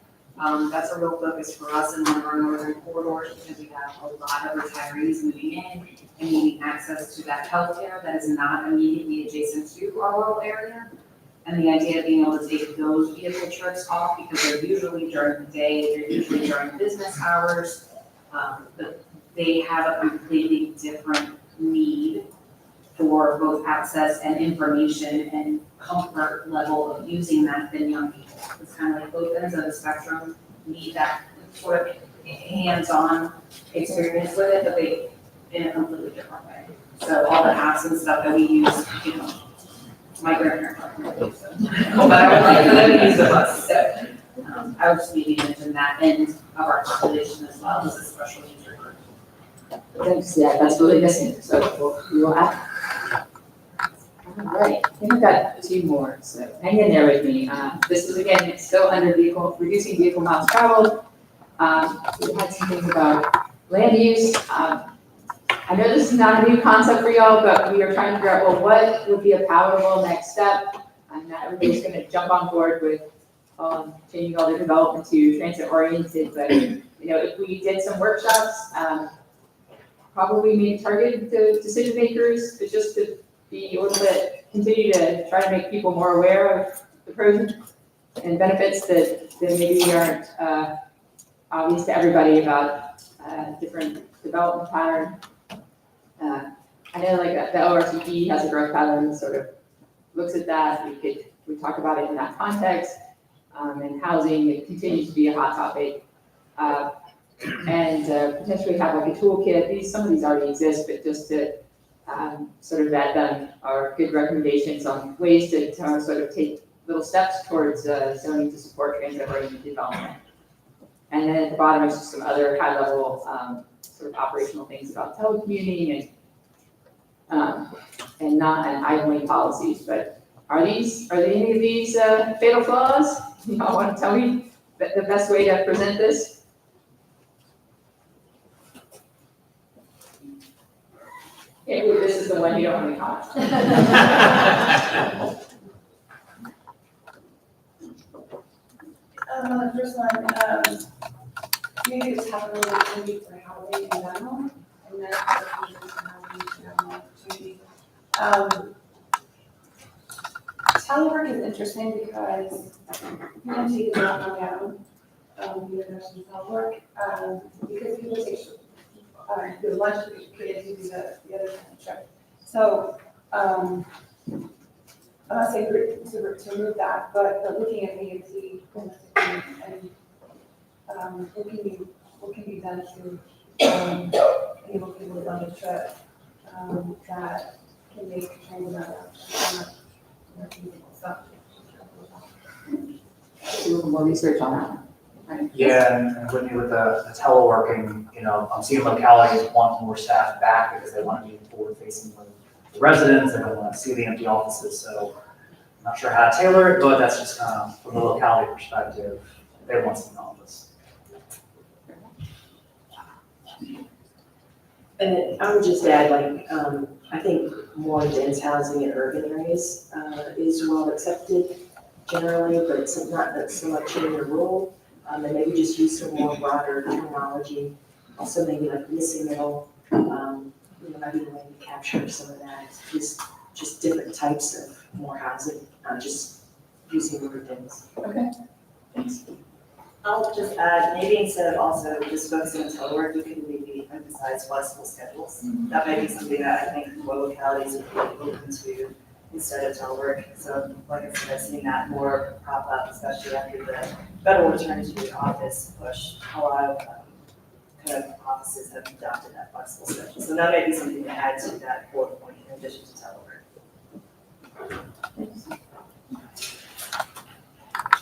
That's a real focus for us in one of our northern corridors because we have a lot of retirees moving in and needing access to that healthcare that is not immediately adjacent to our rural area. And the idea of being able to take those vehicle trips off because they're usually during the day, they're usually during business hours, but they have a completely different need for both access and information and comfort level of using that than young people. It's kind of like both ends of the spectrum need that sort of hands-on experience with it, but they in a completely different way. So all the apps and stuff that we use, my grandparents don't use them. But I would like for them to use the bus. So I would just maybe mention that end of our population as well as a special user group. Thanks. Yeah, that's really missing. So we will add. All right, I think I've got 2 more, so hang in there with me. This is again still under reducing vehicle miles traveled. We had some things about land use. I know this is not a new concept for y'all, but we are trying to figure out, well, what would be a palatable next step? And not everybody's going to jump on board with changing all the development to transit oriented, but if we did some workshops, probably maybe targeted to decision makers, but just to be a little bit, continue to try to make people more aware of the pros and benefits that maybe aren't obvious to everybody about different development pattern. I know like the ORTP has a growth pattern that sort of looks at that. We talk about it in that context. And housing, it continues to be a hot topic. And potentially have like a toolkit. Some of these already exist, but just to sort of vet them are good recommendations on ways to sort of take little steps towards zoning to support transit-oriented development. And then at the bottom is just some other high-level sort of operational things about telecommuting and not idling policies. But are any of these fatal flaws? You all want to tell me the best way to present this? Okay, well, this is the one you don't want to comment. The first one, maybe just have a little opportunity for housing in general, and then housing in general opportunity. Telework is interesting because you can take it up or down, university telework, because people take, there's lunch for kids who do the other kind of trip. So, I'm not saying to remove that, but looking at VMC and what can be done to enable people to go on a trip that can make transit more feasible. Do more research on that. Right? Yeah, and with the teleworking, I'm seeing localities want more staff back because they want to be forward facing with the residents, they don't want to see the empty offices, so I'm not sure how to tailor it, but that's just kind of from the locality perspective, they want some office. And I would just add, I think more dense housing in urban areas is well accepted generally, but it's not so much in the rural. And maybe just use some more broader terminology. Also maybe like missing middle, maybe a way to capture some of that. Just different types of more housing, just using the word dense. Okay, thanks. I'll just add, maybe instead of also just focusing on telework, you can maybe emphasize flexible schedules. That might be something that I think more localities would be open to instead of telework. So like I said, I've seen that more crop up, especially after the federal return to the office push. A lot of kind of offices have adopted that flexible schedule. So that might be something to add to that bullet point in addition to telework. Thanks.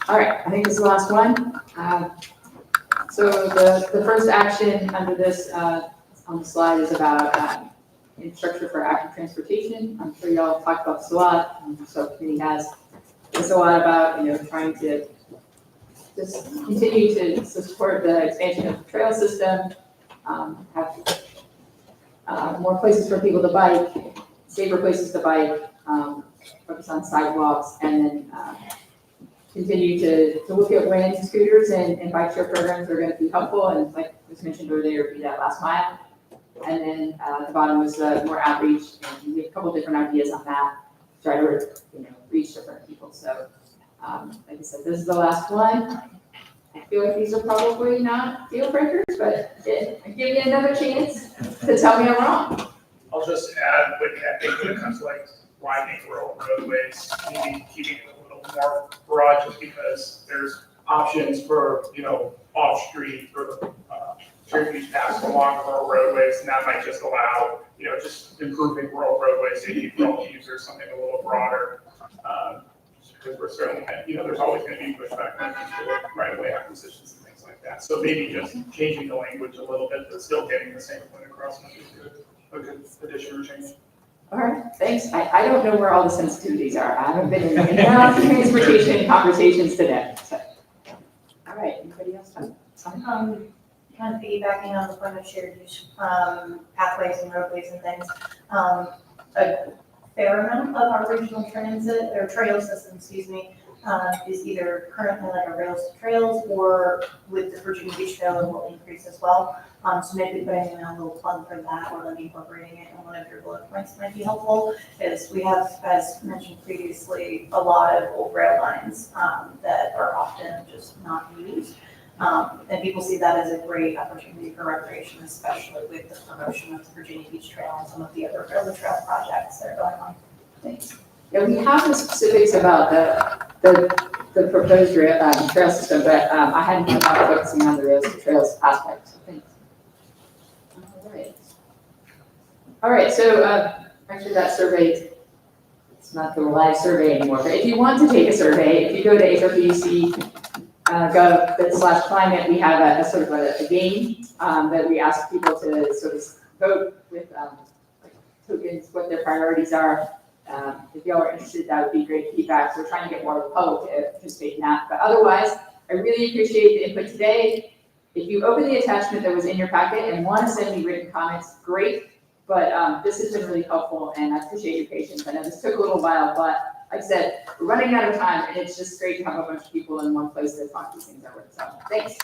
All right, I think this is the last one. So the first action under this on the slide is about infrastructure for active transportation. I'm sure y'all talked about this a lot, so committee has. It's a lot about, trying to just continue to support the expansion of the trail system, have more places for people to bike, safer places to bike, focus on sidewalks, and then continue to look at when scooters and bike share programs are going to be helpful, and like was mentioned earlier, be that last mile. And then at the bottom was more outreach, and we have a couple different ideas on that, try to reach different people. So like I said, this is the last one. I feel like these are probably not deal breakers, but I give you another chance to tell me I'm wrong. I'll just add, I think when it comes to like widening rural roadways, maybe keeping it a little more broad, just because there's options for, off-street or street use paths along rural roadways, and that might just allow, just improving rural roadways, safety for all users, something a little broader. Because we're certainly, there's always going to be pushback when it comes to like right-of-way acquisitions and things like that. So maybe just changing the language a little bit, but still getting the same point across might be a good addition or change. All right, thanks. I don't know where all the sensitivities are. I haven't been in enough transportation conversations today. So. All right, anybody else? Kind of piggybacking on the point of shared use pathways and roadways and things, a fair amount of our regional transit or trail system, is either currently like a rails to trails or with the Virginia Beach Trail it will increase as well. So maybe putting in a little plug for that or like incorporating it in one of your bullet points might be helpful. Is we have, as mentioned previously, a lot of old rail lines that are often just not used. And people see that as a great opportunity for recreation, especially with the promotion of the Virginia Beach Trail and some of the other railroad trail projects that are going on. Thanks. Yeah, we have the specifics about the proposed trail system, but I hadn't been focusing on the rails to trails aspect, so thanks. All right, so actually that survey, it's not the live survey anymore, but if you want to take a survey, if you go to hrpdc.gov/climate, we have a sort of a game that we ask people to sort of vote with like tokens, what their priorities are. If y'all are interested, that would be great feedback. So we're trying to get more of the public to participate in that. But otherwise, I really appreciate the input today. If you open the attachment that was in your packet and want to send me written comments, great. But this has been really helpful, and I appreciate your patience. I know this took a little while, but like I said, we're running out of time, and it's just great to have a bunch of people in one place to talk these things over. So thanks.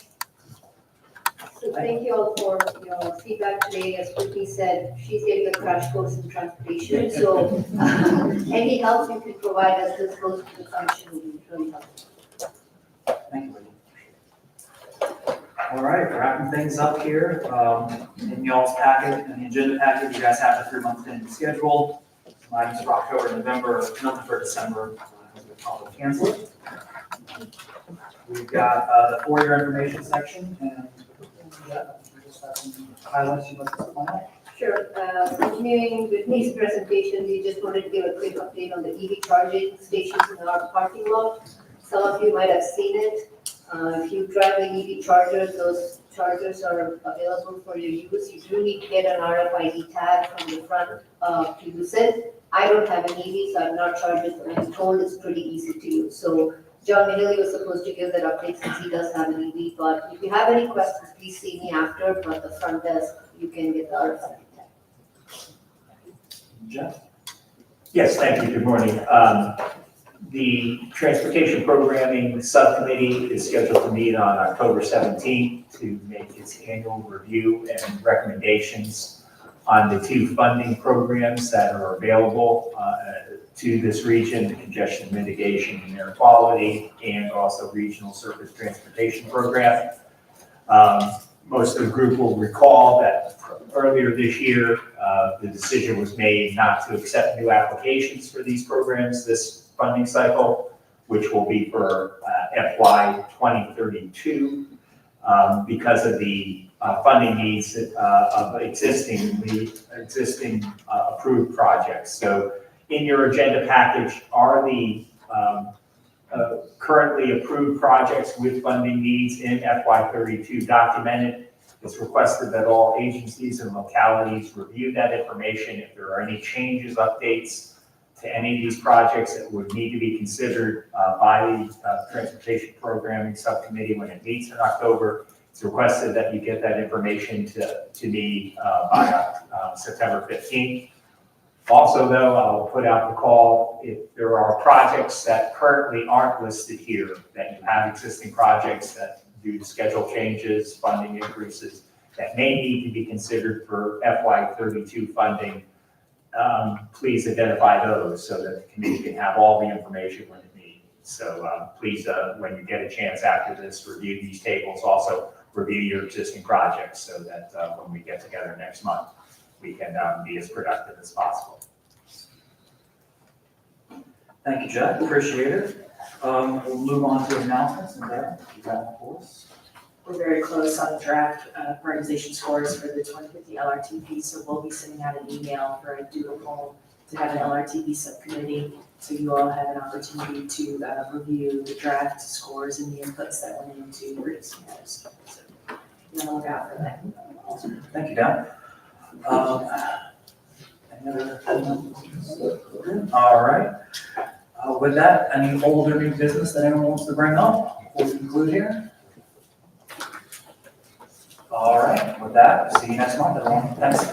So thank you all for your feedback today. As Whitney said, she's getting a crash course in transportation. So any help you can provide us this close to the commission will be really helpful. Thank you, Whitney. All right, wrapping things up here. In y'all's packet, in the agenda packet, you guys have the 3-month pending schedule. Some items for October, November, nothing for December. We'll probably cancel it. We've got the 4-year information section, and yeah, we just have some highlights you'd like to point out. Sure. Continuing Whitney's presentation, we just wanted to give a quick update on the EV charging stations in our parking lot. Some of you might have seen it. If you drive an EV charger, those chargers are available for your use. You do need to get an RFID tag from the front to use it. I don't have an EV, so I've not charged it, but I'm told it's pretty easy to use. So John Minelli was supposed to give that update since he does have an EV, but if you have any questions, please see me after, but the front desk, you can get the RFID tag. Jeff? Yes, thank you. Good morning. The Transportation Programming Subcommittee is scheduled to meet on October 17th to make its annual review and recommendations on the 2 funding programs that are available to this region, the congestion mitigation and air quality, and also regional surface transportation program. Most of the group will recall that earlier this year, the decision was made not to accept new applications for these programs this funding cycle, which will be for FY 2032, because of the funding needs of existing approved projects. So in your agenda package are the currently approved projects with funding needs in FY 32 documented. It's requested that all agencies and localities review that information. If there are any changes, updates to any of these projects that would need to be considered by the Transportation Programming Subcommittee when it meets in October, it's requested that you get that information to me by September 15th. Also, though, I'll put out the call if there are projects that currently aren't listed here, that you have existing projects that due to schedule changes, funding increases, that may need to be considered for FY 32 funding. Please identify those so that the committee can have all the information when it needs. So please, when you get a chance after this, review these tables. Also, review your existing projects so that when we get together next month, we can be as productive as possible. Thank you, Jeff. Appreciate it. We'll move on to announcements, and Deb, you got one for us? We're very close on the draft organization scores for the 2050 LRTP, so we'll be sending out an email for a doable to have an LRTP subcommittee, so you all have an opportunity to review the draft scores and the inputs that went into reducing those. So you'll look out for that. Awesome. Thank you, Dan. Any other? All right. With that, any old or new business that anyone wants to bring up before we conclude here? All right, with that, see you next month, everyone. Thanks.